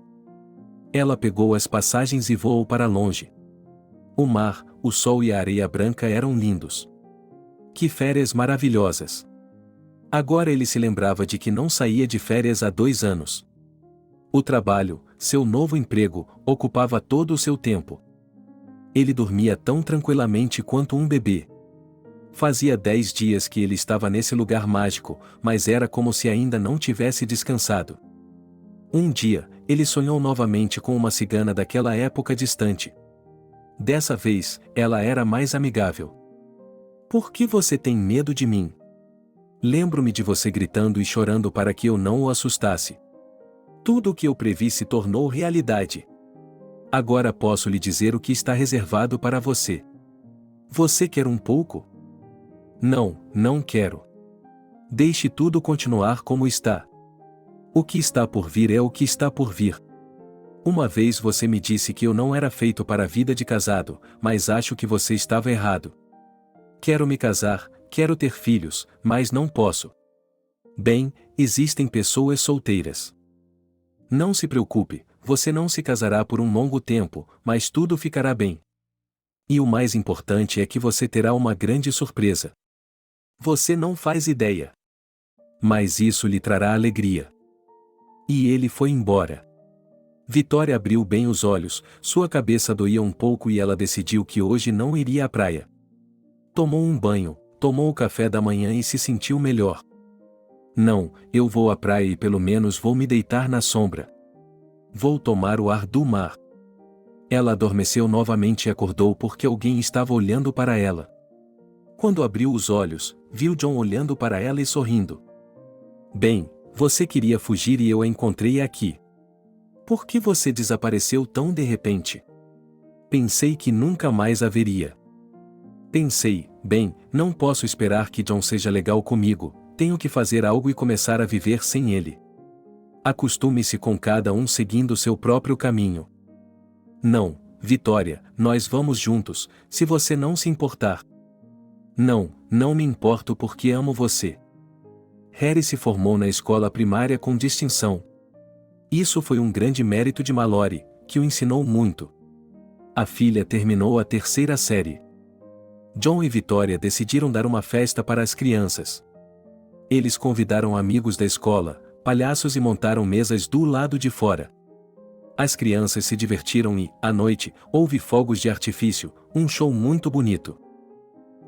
Ela pegou as passagens e voou para longe. O mar, o sol e a areia branca eram lindos. Que férias maravilhosas! Agora ele se lembrava de que não saía de férias há 2 anos. O trabalho, seu novo emprego, ocupava todo o seu tempo. Ele dormia tão tranquilamente quanto um bebê. Fazia 10 dias que ele estava nesse lugar mágico, mas era como se ainda não tivesse descansado. Um dia, ele sonhou novamente com uma cigana daquela época distante. Dessa vez, ela era mais amigável. Por que você tem medo de mim? Lembro-me de você gritando e chorando para que eu não o assustasse. Tudo o que eu previ se tornou realidade. Agora posso lhe dizer o que está reservado para você. Você quer um pouco? Não, não quero. Deixe tudo continuar como está. O que está por vir é o que está por vir. Uma vez você me disse que eu não era feito para a vida de casado, mas acho que você estava errado. Quero me casar, quero ter filhos, mas não posso. Bem, existem pessoas solteiras. Não se preocupe, você não se casará por um longo tempo, mas tudo ficará bem. E o mais importante é que você terá uma grande surpresa. Você não faz ideia. Mas isso lhe trará alegria. E ele foi embora. Victoria abriu bem os olhos, sua cabeça doía um pouco e ela decidiu que hoje não iria à praia. Tomou um banho, tomou o café da manhã e se sentiu melhor. Não, eu vou à praia e pelo menos vou me deitar na sombra. Vou tomar o ar do mar. Ela adormeceu novamente e acordou porque alguém estava olhando para ela. Quando abriu os olhos, viu John olhando para ela e sorrindo. Bem, você queria fugir e eu a encontrei aqui. Por que você desapareceu tão de repente? Pensei que nunca mais a veria. Pensei, bem, não posso esperar que John seja legal comigo, tenho que fazer algo e começar a viver sem ele. Acostume-se com cada um seguindo seu próprio caminho. Não, Victoria, nós vamos juntos, se você não se importar. Não, não me importo porque amo você. Harry se formou na escola primária com distinção. Isso foi um grande mérito de Mallory, que o ensinou muito. A filha terminou a 3ª série. John e Victoria decidiram dar uma festa para as crianças. Eles convidaram amigos da escola, palhaços e montaram mesas do lado de fora. As crianças se divertiram e, à noite, houve fogos de artifício, um show muito bonito.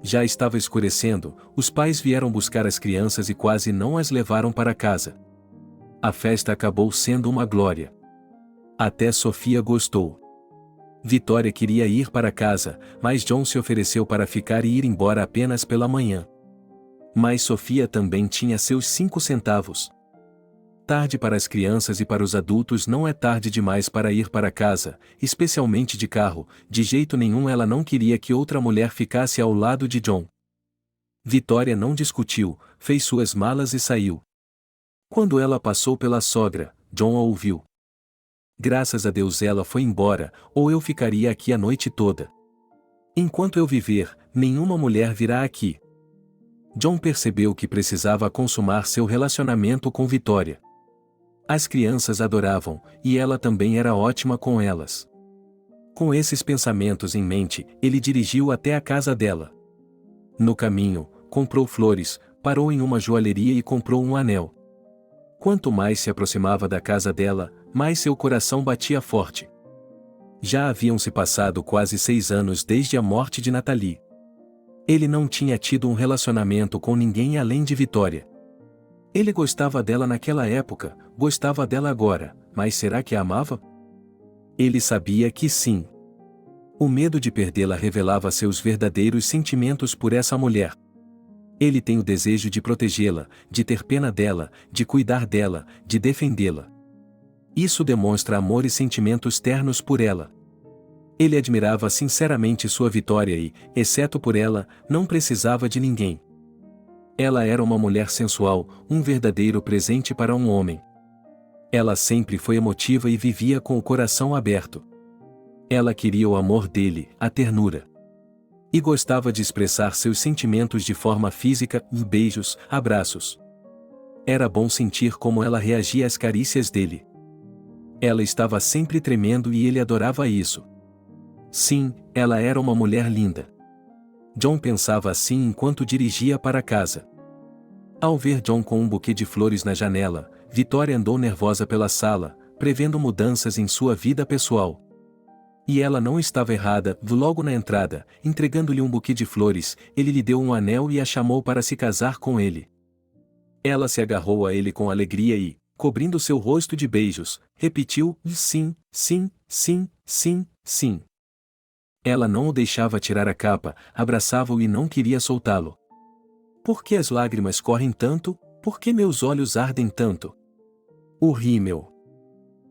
Já estava escurecendo, os pais vieram buscar as crianças e quase não as levaram para casa. A festa acabou sendo uma glória. Até Sofia gostou. Victoria queria ir para casa, mas John se ofereceu para ficar e ir embora apenas pela manhã. Mas Sofia também tinha seus 5 centavos. Tarde para as crianças e para os adultos não é tarde demais para ir para casa, especialmente de carro. De jeito nenhum ela não queria que outra mulher ficasse ao lado de John. Vitória não discutiu, fez suas malas e saiu. Quando ela passou pela sogra, John a ouviu. Graças a Deus ela foi embora, ou eu ficaria aqui a noite toda. Enquanto eu viver, nenhuma mulher virá aqui. John percebeu que precisava consumar seu relacionamento com Vitória. As crianças adoravam, e ela também era ótima com elas. Com esses pensamentos em mente, ele dirigiu até a casa dela. No caminho, comprou flores, parou em uma joalheria e comprou um anel. Quanto mais se aproximava da casa dela, mais seu coração batia forte. Já haviam se passado quase 6 anos desde a morte de Nathalie. Ele não tinha tido um relacionamento com ninguém além de Vitória. Ele gostava dela naquela época, gostava dela agora, mas será que a amava? Ele sabia que sim. O medo de perdê-la revelava seus verdadeiros sentimentos por essa mulher. Ele tem o desejo de protegê-la, de ter pena dela, de cuidar dela, de defendê-la. Isso demonstra amor e sentimentos ternos por ela. Ele admirava sinceramente sua Vitória e, exceto por ela, não precisava de ninguém. Ela era uma mulher sensual, um verdadeiro presente para um homem. Ela sempre foi emotiva e vivia com o coração aberto. Ela queria o amor dele, a ternura. E gostava de expressar seus sentimentos de forma física, beijos, abraços. Era bom sentir como ela reagia às carícias dele. Ela estava sempre tremendo e ele adorava isso. Sim, ela era uma mulher linda. John pensava assim enquanto dirigia para casa. Ao ver John com um buquê de flores na janela, Vitória andou nervosa pela sala, prevendo mudanças em sua vida pessoal. E ela não estava errada. Logo na entrada, entregando-lhe um buquê de flores, ele lhe deu um anel e a chamou para se casar com ele. Ela se agarrou a ele com alegria e, cobrindo seu rosto de beijos, repetiu: sim, sim, sim, sim, sim. Ela não o deixava tirar a capa, abraçava-o e não queria soltá-lo. Por que as lágrimas correm tanto? Por que meus olhos ardem tanto? O rímel.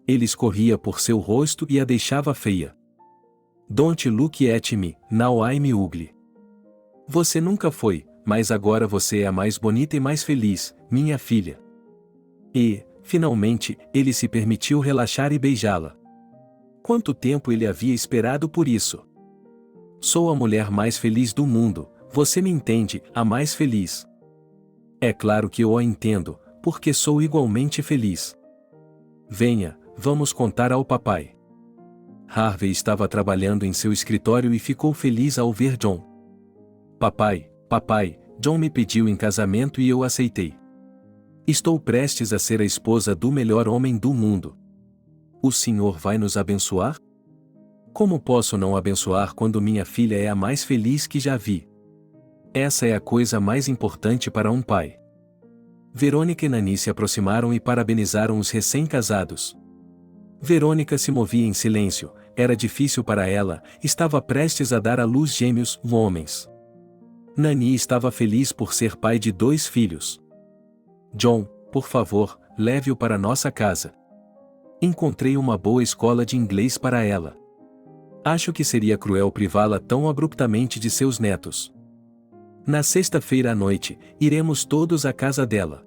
Ele escorria por seu rosto e a deixava feia. Don't look at me, now I'm ugly. Você nunca foi, mas agora você é a mais bonita e mais feliz, minha filha. E, finalmente, ele se permitiu relaxar e beijá-la. Quanto tempo ele havia esperado por isso? Sou a mulher mais feliz do mundo, você me entende, a mais feliz. É claro que eu a entendo, porque sou igualmente feliz. Venha, vamos contar ao papai. Harvey estava trabalhando em seu escritório e ficou feliz ao ver John. Papai, John me pediu em casamento e eu aceitei. Estou prestes a ser a esposa do melhor homem do mundo. O senhor vai nos abençoar? Como posso não abençoar quando minha filha é a mais feliz que já vi? Essa é a coisa mais importante para um pai. Verônica e Nani se aproximaram e parabenizaram os recém-casados. Verônica se movia em silêncio, era difícil para ela, estava prestes a dar à luz gêmeos, homens. Nani estava feliz por ser pai de 2 filhos. John, por favor, leve-o para nossa casa. Encontrei uma boa escola de inglês para ela. Acho que seria cruel privá-la tão abruptamente de seus netos. Na sexta-feira à noite, iremos todos à casa dela.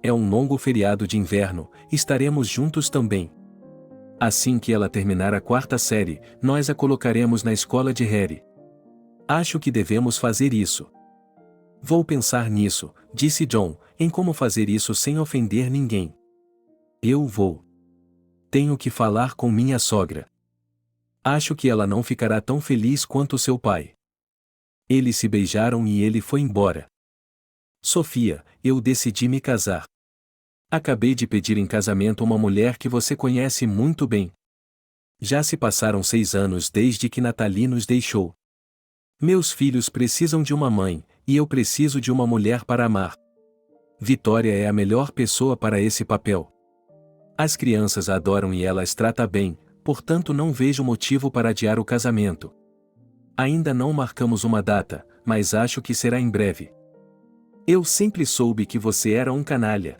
É um longo feriado de inverno, estaremos juntos também. Assim que ela terminar a 4ª série, nós a colocaremos na escola de Harry. Acho que devemos fazer isso. Vou pensar nisso, disse John, em como fazer isso sem ofender ninguém. Eu vou. Tenho que falar com minha sogra. Acho que ela não ficará tão feliz quanto seu pai. Eles se beijaram e ele foi embora. Sofia, eu decidi me casar. Acabei de pedir em casamento uma mulher que você conhece muito bem. Já se passaram 6 anos desde que Nathalie nos deixou. Meus filhos precisam de uma mãe, e eu preciso de uma mulher para amar. Vitória é a melhor pessoa para esse papel. As crianças a adoram e ela as trata bem, portanto não vejo motivo para adiar o casamento. Ainda não marcamos uma data, mas acho que será em breve. Eu sempre soube que você era um canalha.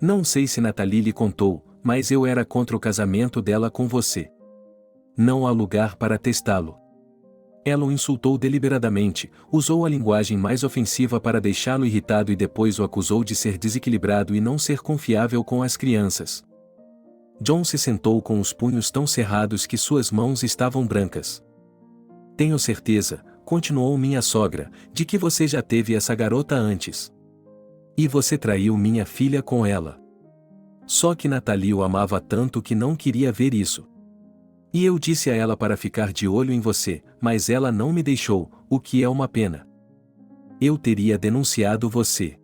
Não sei se Nathalie lhe contou, mas eu era contra o casamento dela com você. Não há lugar para testá-lo. Ela o insultou deliberadamente, usou a linguagem mais ofensiva para deixá-lo irritado e depois o acusou de ser desequilibrado e não ser confiável com as crianças. John se sentou com os punhos tão cerrados que suas mãos estavam brancas. Tenho certeza, continuou minha sogra, de que você já teve essa garota antes. E você traiu minha filha com ela. Só que Nathalie o amava tanto que não queria ver isso. E eu disse a ela para ficar de olho em você, mas ela não me deixou, o que é uma pena. Eu teria denunciado você.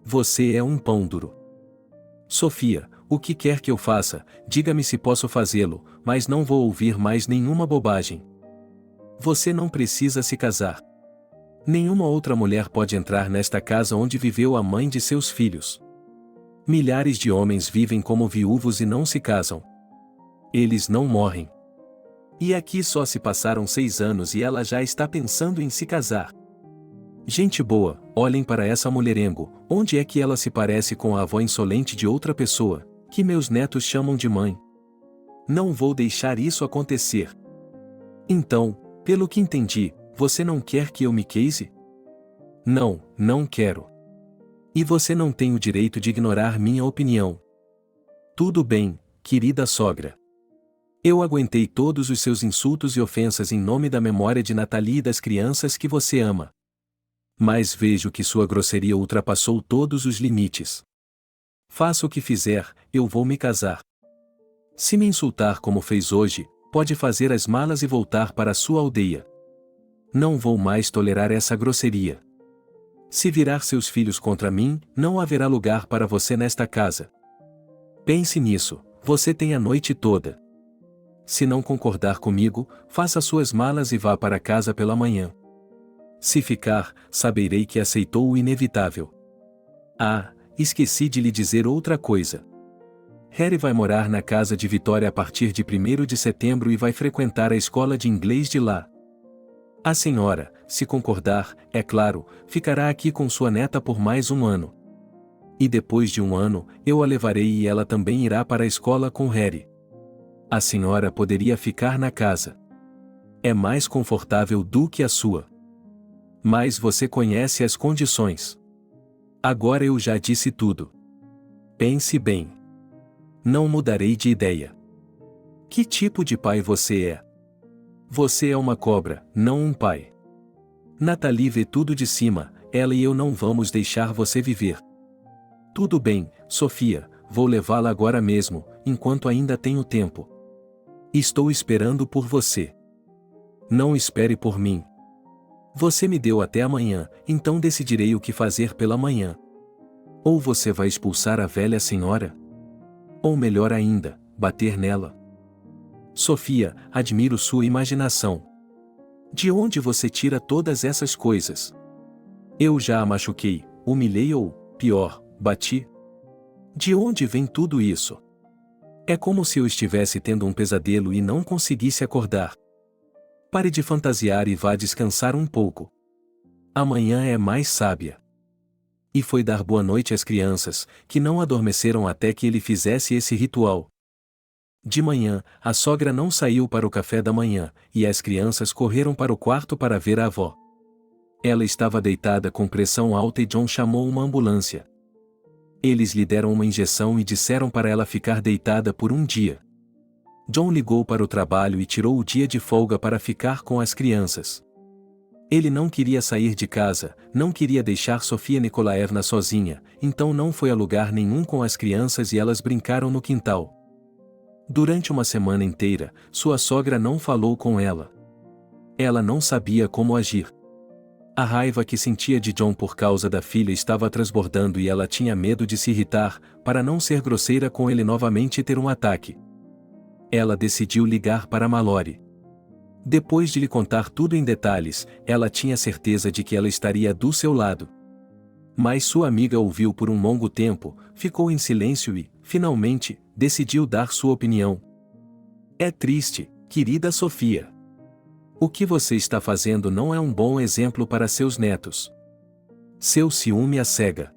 Você é um pão duro. Sofia, o que quer que eu faça, diga-me se posso fazê-lo, mas não vou ouvir mais nenhuma bobagem. Você não precisa se casar. Nenhuma outra mulher pode entrar nesta casa onde viveu a mãe de seus filhos. Milhares de homens vivem como viúvos e não se casam. Eles não morrem. E aqui só se passaram 6 anos e ela já está pensando em se casar. Gente boa, olhem para essa mulherengo, onde é que ela se parece com a avó insolente de outra pessoa, que meus netos chamam de mãe. Não vou deixar isso acontecer. Então, pelo que entendi, você não quer que eu me case? Não, não quero. E você não tem o direito de ignorar minha opinião. Tudo bem, querida sogra. Eu aguentei todos os seus insultos e ofensas em nome da memória de Nathalie e das crianças que você ama. Mas vejo que sua grosseria ultrapassou todos os limites. Faça o que fizer, eu vou me casar. Se me insultar como fez hoje, pode fazer as malas e voltar para sua aldeia. Não vou mais tolerar essa grosseria. Se virar seus filhos contra mim, não haverá lugar para você nesta casa. Pense nisso, você tem a noite toda. Se não concordar comigo, faça suas malas e vá para casa pela manhã. Se ficar, saberei que aceitou o inevitável. Ah, esqueci de lhe dizer outra coisa. Harry vai morar na casa de Vitória a partir de 1º de setembro e vai frequentar a escola de inglês de lá. A senhora, se concordar, é claro, ficará aqui com sua neta por mais 1 ano. E depois de 1 ano, eu a levarei e ela também irá para a escola com Harry. A senhora poderia ficar na casa. É mais confortável do que a sua. Mas você conhece as condições. Agora eu já disse tudo. Pense bem. Não mudarei de ideia. Que tipo de pai você é? Você é uma cobra, não um pai. Nathalie vê tudo de cima, ela e eu não vamos deixar você viver. Tudo bem, Sofia, vou levá-la agora mesmo, enquanto ainda tenho tempo. Estou esperando por você. Não espere por mim. Você me deu até amanhã, então decidirei o que fazer pela manhã. Ou você vai expulsar a velha senhora? Ou melhor ainda, bater nela. Sofia, admiro sua imaginação. De onde você tira todas essas coisas? Eu já a machuquei, humilhei ou, pior, bati? De onde vem tudo isso? É como se eu estivesse tendo um pesadelo e não conseguisse acordar. Pare de fantasiar e vá descansar um pouco. Amanhã é mais sábia. E foi dar boa noite às crianças, que não adormeceram até que ele fizesse esse ritual. De manhã, a sogra não saiu para o café da manhã, e as crianças correram para o quarto para ver a avó. Ela estava deitada com pressão alta e John chamou uma ambulância. Eles lhe deram uma injeção e disseram para ela ficar deitada por 1 dia. John ligou para o trabalho e tirou o dia de folga para ficar com as crianças. Ele não queria sair de casa, não queria deixar Sofia Nikolaevna sozinha, então não foi a lugar nenhum com as crianças e elas brincaram no quintal. Durante uma semana inteira, sua sogra não falou com ela. Ela não sabia como agir. A raiva que sentia de John por causa da filha estava transbordando e ela tinha medo de se irritar, para não ser grosseira com ele novamente e ter um ataque. Ela decidiu ligar para Mallory. Depois de lhe contar tudo em detalhes, ela tinha certeza de que ela estaria do seu lado. Mas sua amiga ouviu por um longo tempo, ficou em silêncio e, finalmente, decidiu dar sua opinião. É triste, querida Sofia. O que você está fazendo não é um bom exemplo para seus netos. Seu ciúme a cega.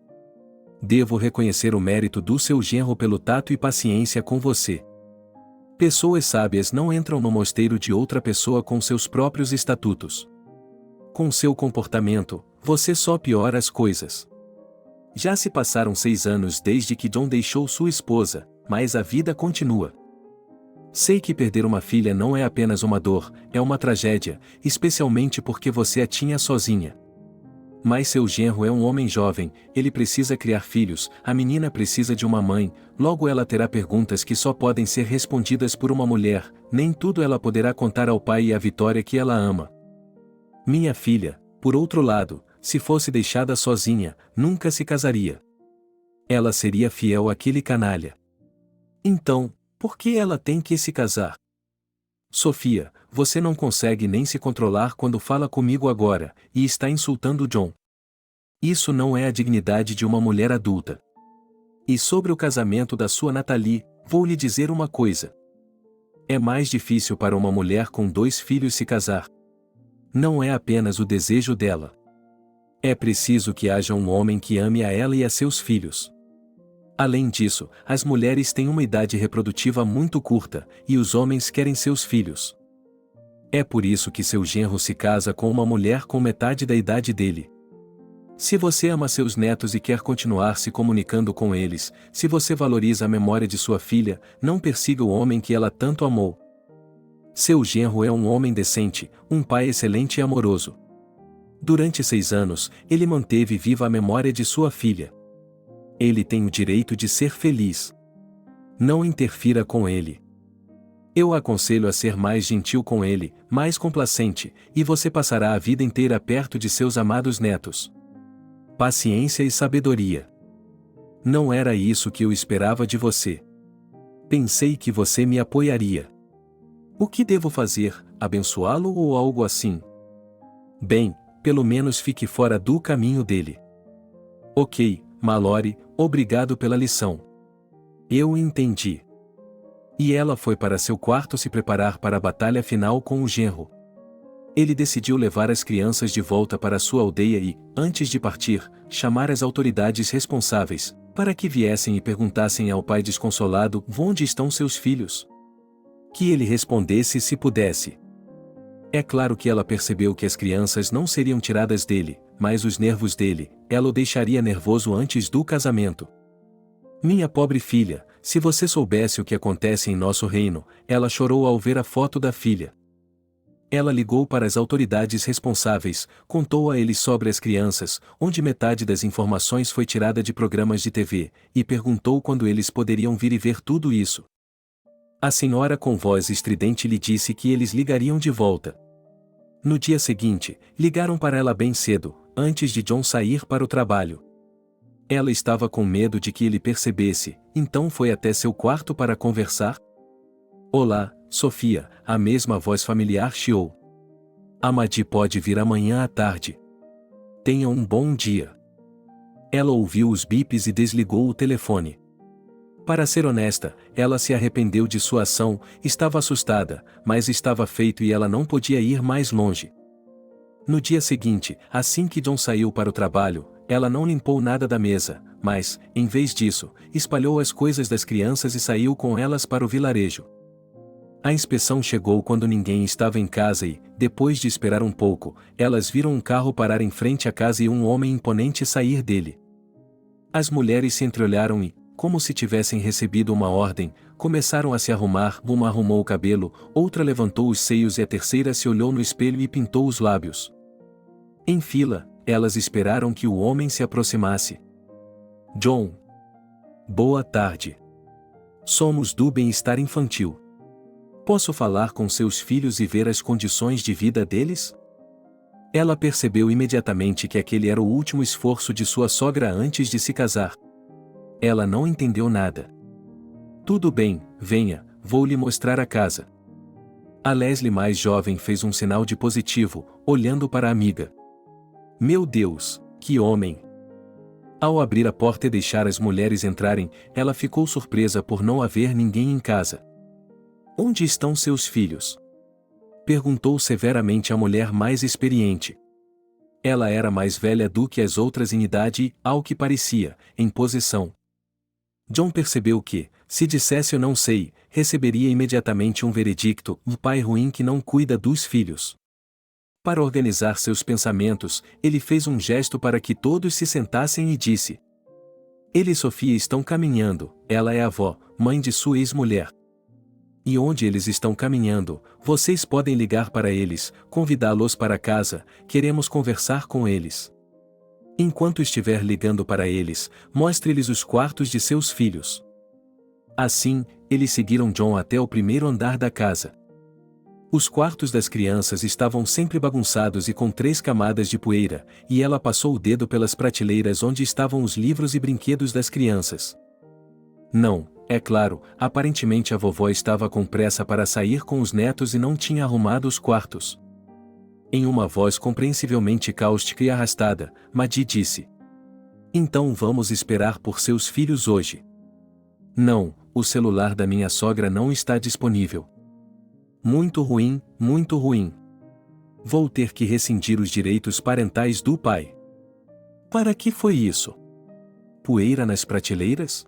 Devo reconhecer o mérito do seu genro pelo tato e paciência com você. Pessoas sábias não entram no mosteiro de outra pessoa com seus próprios estatutos. Com seu comportamento, você só piora as coisas. Já se passaram 6 anos desde que John deixou sua esposa, mas a vida continua. Sei que perder uma filha não é apenas uma dor, é uma tragédia, especialmente porque você a tinha sozinha. Mas seu genro é um homem jovem, ele precisa criar filhos, a menina precisa de uma mãe, logo ela terá perguntas que só podem ser respondidas por uma mulher, nem tudo ela poderá contar ao pai e à Vitória que ela ama. Minha filha, por outro lado, se fosse deixada sozinha, nunca se casaria. Ela seria fiel àquele canalha. Então, por que ela tem que se casar? Sofia, você não consegue nem se controlar quando fala comigo agora, e está insultando John. Isso não é a dignidade de uma mulher adulta. E sobre o casamento da sua Nathalie, vou lhe dizer uma coisa. É mais difícil para uma mulher com 2 filhos se casar. Não é apenas o desejo dela. É preciso que haja um homem que ame a ela e a seus filhos. Além disso, as mulheres têm uma idade reprodutiva muito curta, e os homens querem seus filhos. É por isso que seu genro se casa com uma mulher com metade da idade dele. Se você ama seus netos e quer continuar se comunicando com eles, se você valoriza a memória de sua filha, não persiga o homem que ela tanto amou. Seu genro é um homem decente, um pai excelente e amoroso. Durante 6 anos, ele manteve viva a memória de sua filha. Ele tem o direito de ser feliz. Não interfira com ele. Eu aconselho a ser mais gentil com ele, mais complacente, e você passará a vida inteira perto de seus amados netos. Paciência e sabedoria. Não era isso que eu esperava de você. Pensei que você me apoiaria. O que devo fazer, abençoá-lo ou algo assim? Bem, pelo menos fique fora do caminho dele. Ok, Mallory, obrigado pela lição. Eu entendi. E ela foi para seu quarto se preparar para a batalha final com o genro. Ele decidiu levar as crianças de volta para sua aldeia e, antes de partir, chamar as autoridades responsáveis, para que viessem e perguntassem ao pai desconsolado onde estão seus filhos. Que ele respondesse se pudesse. É claro que ela percebeu que as crianças não seriam tiradas dele, mas os nervos dele, ela o deixaria nervoso antes do casamento. Minha pobre filha, se você soubesse o que acontece em nosso reino, ela chorou ao ver a foto da filha. Ela ligou para as autoridades responsáveis, contou a eles sobre as crianças, onde metade das informações foi tirada de programas de TV, e perguntou quando eles poderiam vir e ver tudo isso. A senhora com voz estridente lhe disse que eles ligariam de volta. No dia seguinte, ligaram para ela bem cedo, antes de John sair para o trabalho. Ela estava com medo de que ele percebesse, então foi até seu quarto para conversar. Olá, Sofia, a mesma voz familiar chiou. Amadi pode vir amanhã à tarde. Tenha um bom dia. Ela ouviu os bips e desligou o telefone. Para ser honesta, ela se arrependeu de sua ação, estava assustada, mas estava feito e ela não podia ir mais longe. No dia seguinte, assim que John saiu para o trabalho, ela não limpou nada da mesa, mas, em vez disso, espalhou as coisas das crianças e saiu com elas para o vilarejo. A inspeção chegou quando ninguém estava em casa e, depois de esperar um pouco, elas viram um carro parar em frente à casa e um homem imponente sair dele. As mulheres se entreolharam e, como se tivessem recebido uma ordem, começaram a se arrumar. Uma arrumou o cabelo, outra levantou os seios e a terceira se olhou no espelho e pintou os lábios. Em fila, elas esperaram que o homem se aproximasse. John. Boa tarde. Somos do bem-estar infantil. Posso falar com seus filhos e ver as condições de vida deles? Ela percebeu imediatamente que aquele era o último esforço de sua sogra antes de se casar. Ela não entendeu nada. Tudo bem, venha, vou lhe mostrar a casa. A Leslie mais jovem fez um sinal de positivo, olhando para a amiga. Meu Deus, que homem! Ao abrir a porta e deixar as mulheres entrarem, ela ficou surpresa por não haver ninguém em casa. Onde estão seus filhos? Perguntou severamente a mulher mais experiente. Ela era mais velha do que as outras em idade e, ao que parecia, em posição. John percebeu que, se dissesse eu não sei, receberia imediatamente um veredicto, um pai ruim que não cuida dos filhos. Para organizar seus pensamentos, ele fez um gesto para que todos se sentassem e disse: Ele e Sofia estão caminhando, ela é a avó, mãe de sua ex-mulher. E onde eles estão caminhando, vocês podem ligar para eles, convidá-los para casa, queremos conversar com eles. Enquanto estiver ligando para eles, mostre-lhes os quartos de seus filhos. Assim, eles seguiram John até o primeiro andar da casa. Os quartos das crianças estavam sempre bagunçados e com 3 camadas de poeira, e ela passou o dedo pelas prateleiras onde estavam os livros e brinquedos das crianças. Não, é claro, aparentemente a vovó estava com pressa para sair com os netos e não tinha arrumado os quartos. Em uma voz compreensivelmente cáustica e arrastada, Maddie disse: Então vamos esperar por seus filhos hoje. Não, o celular da minha sogra não está disponível. Muito ruim, muito ruim. Vou ter que rescindir os direitos parentais do pai. Para que foi isso? Poeira nas prateleiras?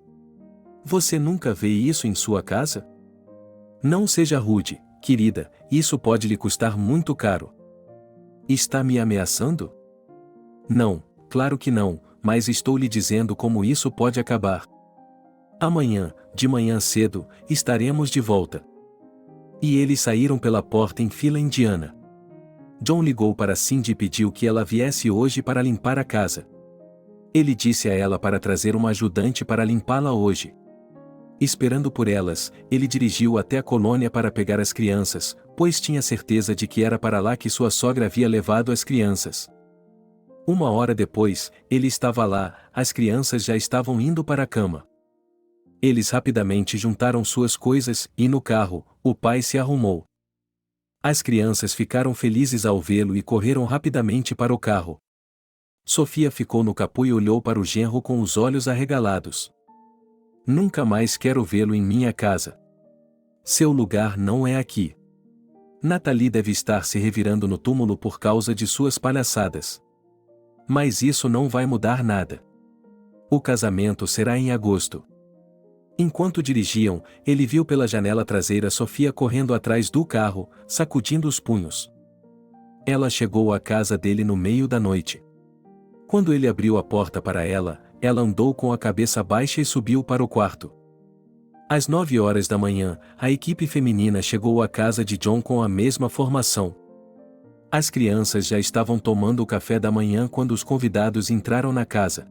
Você nunca vê isso em sua casa? Não seja rude, querida, isso pode lhe custar muito caro. Está me ameaçando? Não, claro que não, mas estou lhe dizendo como isso pode acabar. Amanhã, de manhã cedo, estaremos de volta. E eles saíram pela porta em fila indiana. John ligou para Cindy e pediu que ela viesse hoje para limpar a casa. Ele disse a ela para trazer uma ajudante para limpá-la hoje. Esperando por elas, ele dirigiu até a colônia para pegar as crianças, pois tinha certeza de que era para lá que sua sogra havia levado as crianças. 1 hora depois, ele estava lá, as crianças já estavam indo para a cama. Eles rapidamente juntaram suas coisas, e no carro, o pai se arrumou. As crianças ficaram felizes ao vê-lo e correram rapidamente para o carro. Sofia ficou no capô e olhou para o genro com os olhos arregalados. Nunca mais quero vê-lo em minha casa. Seu lugar não é aqui. Nathalie deve estar se revirando no túmulo por causa de suas palhaçadas. Mas isso não vai mudar nada. O casamento será em agosto. Enquanto dirigiam, ele viu pela janela traseira Sofia correndo atrás do carro, sacudindo os punhos. Ela chegou à casa dele no meio da noite. Quando ele abriu a porta para ela, ela andou com a cabeça baixa e subiu para o quarto. Às 9 horas da manhã, a equipe feminina chegou à casa de John com a mesma formação. As crianças já estavam tomando o café da manhã quando os convidados entraram na casa.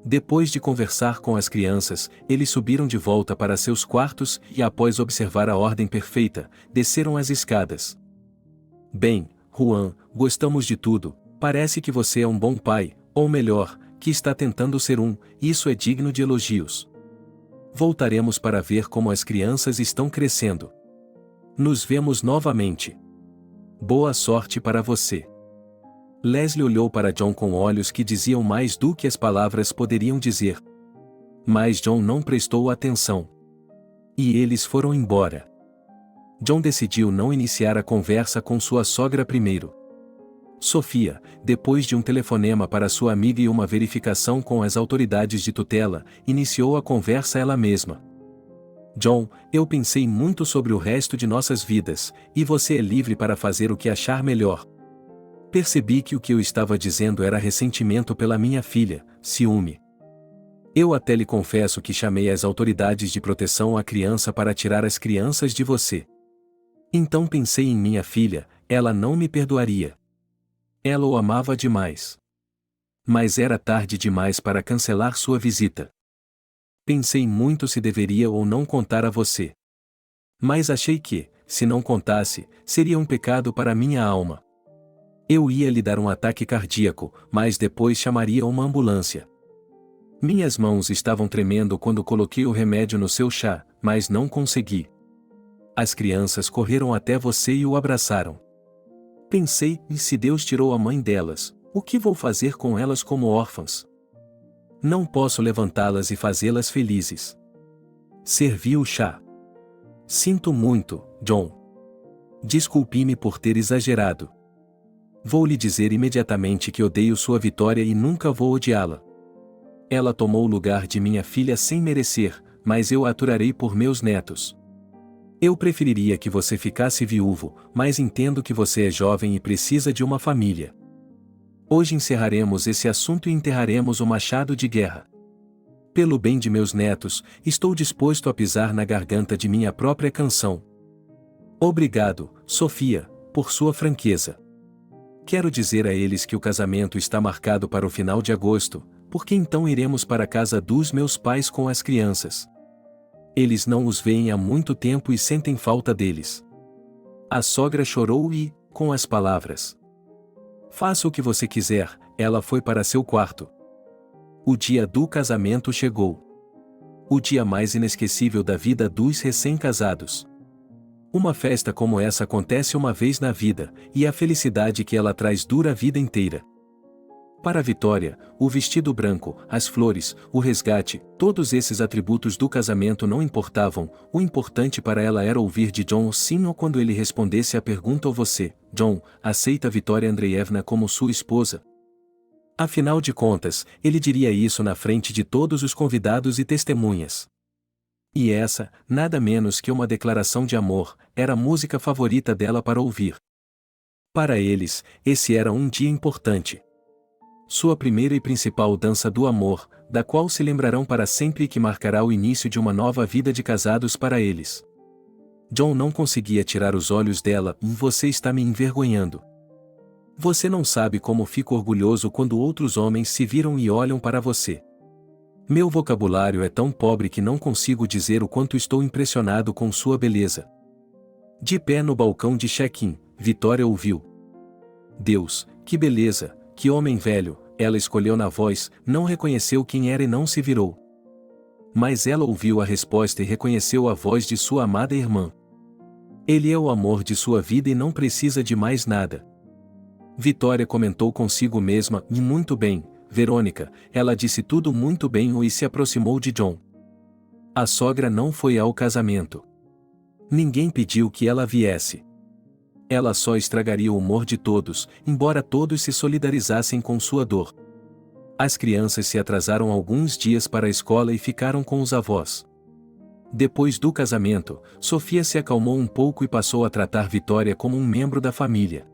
Depois de conversar com as crianças, eles subiram de volta para seus quartos e, após observar a ordem perfeita, desceram as escadas. Bem, Juan, gostamos de tudo, parece que você é um bom pai, ou melhor, que está tentando ser um, isso é digno de elogios. Voltaremos para ver como as crianças estão crescendo. Nos vemos novamente. Boa sorte para você. Leslie olhou para John com olhos que diziam mais do que as palavras poderiam dizer. Mas John não prestou atenção. E eles foram embora. John decidiu não iniciar a conversa com sua sogra primeiro. Sofia, depois de um telefonema para sua amiga e uma verificação com as autoridades de tutela, iniciou a conversa ela mesma. John, eu pensei muito sobre o resto de nossas vidas, e você é livre para fazer o que achar melhor. Percebi que o que eu estava dizendo era ressentimento pela minha filha, ciúme. Eu até lhe confesso que chamei as autoridades de proteção à criança para tirar as crianças de você. Então pensei em minha filha, ela não me perdoaria. Ela o amava demais. Mas era tarde demais para cancelar sua visita. Pensei muito se deveria ou não contar a você. Mas achei que, se não contasse, seria um pecado para minha alma. Eu ia lhe dar um ataque cardíaco, mas depois chamaria uma ambulância. Minhas mãos estavam tremendo quando coloquei o remédio no seu chá, mas não consegui. As crianças correram até você e o abraçaram. Pensei, e se Deus tirou a mãe delas, o que vou fazer com elas como órfãs? Não posso levantá-las e fazê-las felizes. Servi o chá. Sinto muito, John. Desculpe-me por ter exagerado. Vou lhe dizer imediatamente que odeio sua Vitória e nunca vou odiá-la. Ela tomou o lugar de minha filha sem merecer, mas eu a aturarei por meus netos. Eu preferiria que você ficasse viúvo, mas entendo que você é jovem e precisa de uma família. Hoje encerraremos esse assunto e enterraremos o machado de guerra. Pelo bem de meus netos, estou disposto a pisar na garganta de minha própria canção. Obrigado, Sofia, por sua franqueza. Quero dizer a eles que o casamento está marcado para o final de agosto, porque então iremos para a casa dos meus pais com as crianças. Eles não os veem há muito tempo e sentem falta deles. A sogra chorou e, com as palavras: "Faça o que você quiser", ela foi para seu quarto. O dia do casamento chegou. O dia mais inesquecível da vida dos recém-casados. Uma festa como essa acontece uma vez na vida, e a felicidade que ela traz dura a vida inteira. Para a Vitória, o vestido branco, as flores, o resgate, todos esses atributos do casamento não importavam, o importante para ela era ouvir de John sim ou quando ele respondesse à pergunta ou você, John, aceita Vitória Andreevna como sua esposa? Afinal de contas, ele diria isso na frente de todos os convidados e testemunhas. E essa, nada menos que uma declaração de amor, era a música favorita dela para ouvir. Para eles, esse era um dia importante. Sua primeira e principal dança do amor, da qual se lembrarão para sempre e que marcará o início de uma nova vida de casados para eles. John não conseguia tirar os olhos dela. Você está me envergonhando. Você não sabe como fico orgulhoso quando outros homens se viram e olham para você. Meu vocabulário é tão pobre que não consigo dizer o quanto estou impressionado com sua beleza. De pé no balcão de check-in, Vitória ouviu. Deus, que beleza, que homem velho, ela escolheu na voz, não reconheceu quem era e não se virou. Mas ela ouviu a resposta e reconheceu a voz de sua amada irmã. Ele é o amor de sua vida e não precisa de mais nada. Vitória comentou consigo mesma, e muito bem, Verônica, ela disse tudo muito bem e se aproximou de John. A sogra não foi ao casamento. Ninguém pediu que ela viesse. Ela só estragaria o humor de todos, embora todos se solidarizassem com sua dor. As crianças se atrasaram alguns dias para a escola e ficaram com os avós. Depois do casamento, Sofia se acalmou um pouco e passou a tratar Vitória como um membro da família.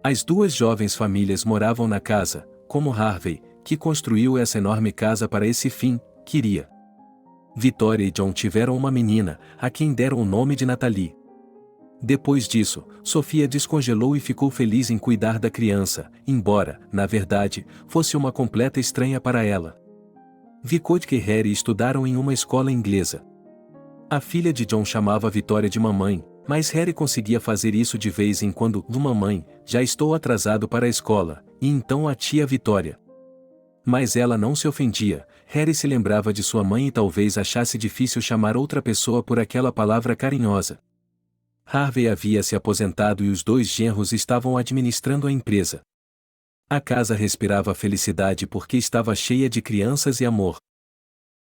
As duas jovens famílias moravam na casa, como Harvey, que construiu essa enorme casa para esse fim, queria. Vitória e John tiveram uma menina, a quem deram o nome de Natalie. Depois disso, Sofia descongelou e ficou feliz em cuidar da criança, embora, na verdade, fosse uma completa estranha para ela. Vicode e Harry estudaram em uma escola inglesa. A filha de John chamava Vitória de mamãe, mas Harry conseguia fazer isso de vez em quando. Mamãe, já estou atrasado para a escola, e então a tia Vitória. Mas ela não se ofendia. Harry se lembrava de sua mãe e talvez achasse difícil chamar outra pessoa por aquela palavra carinhosa. Harvey havia se aposentado e os dois genros estavam administrando a empresa. A casa respirava felicidade porque estava cheia de crianças e amor.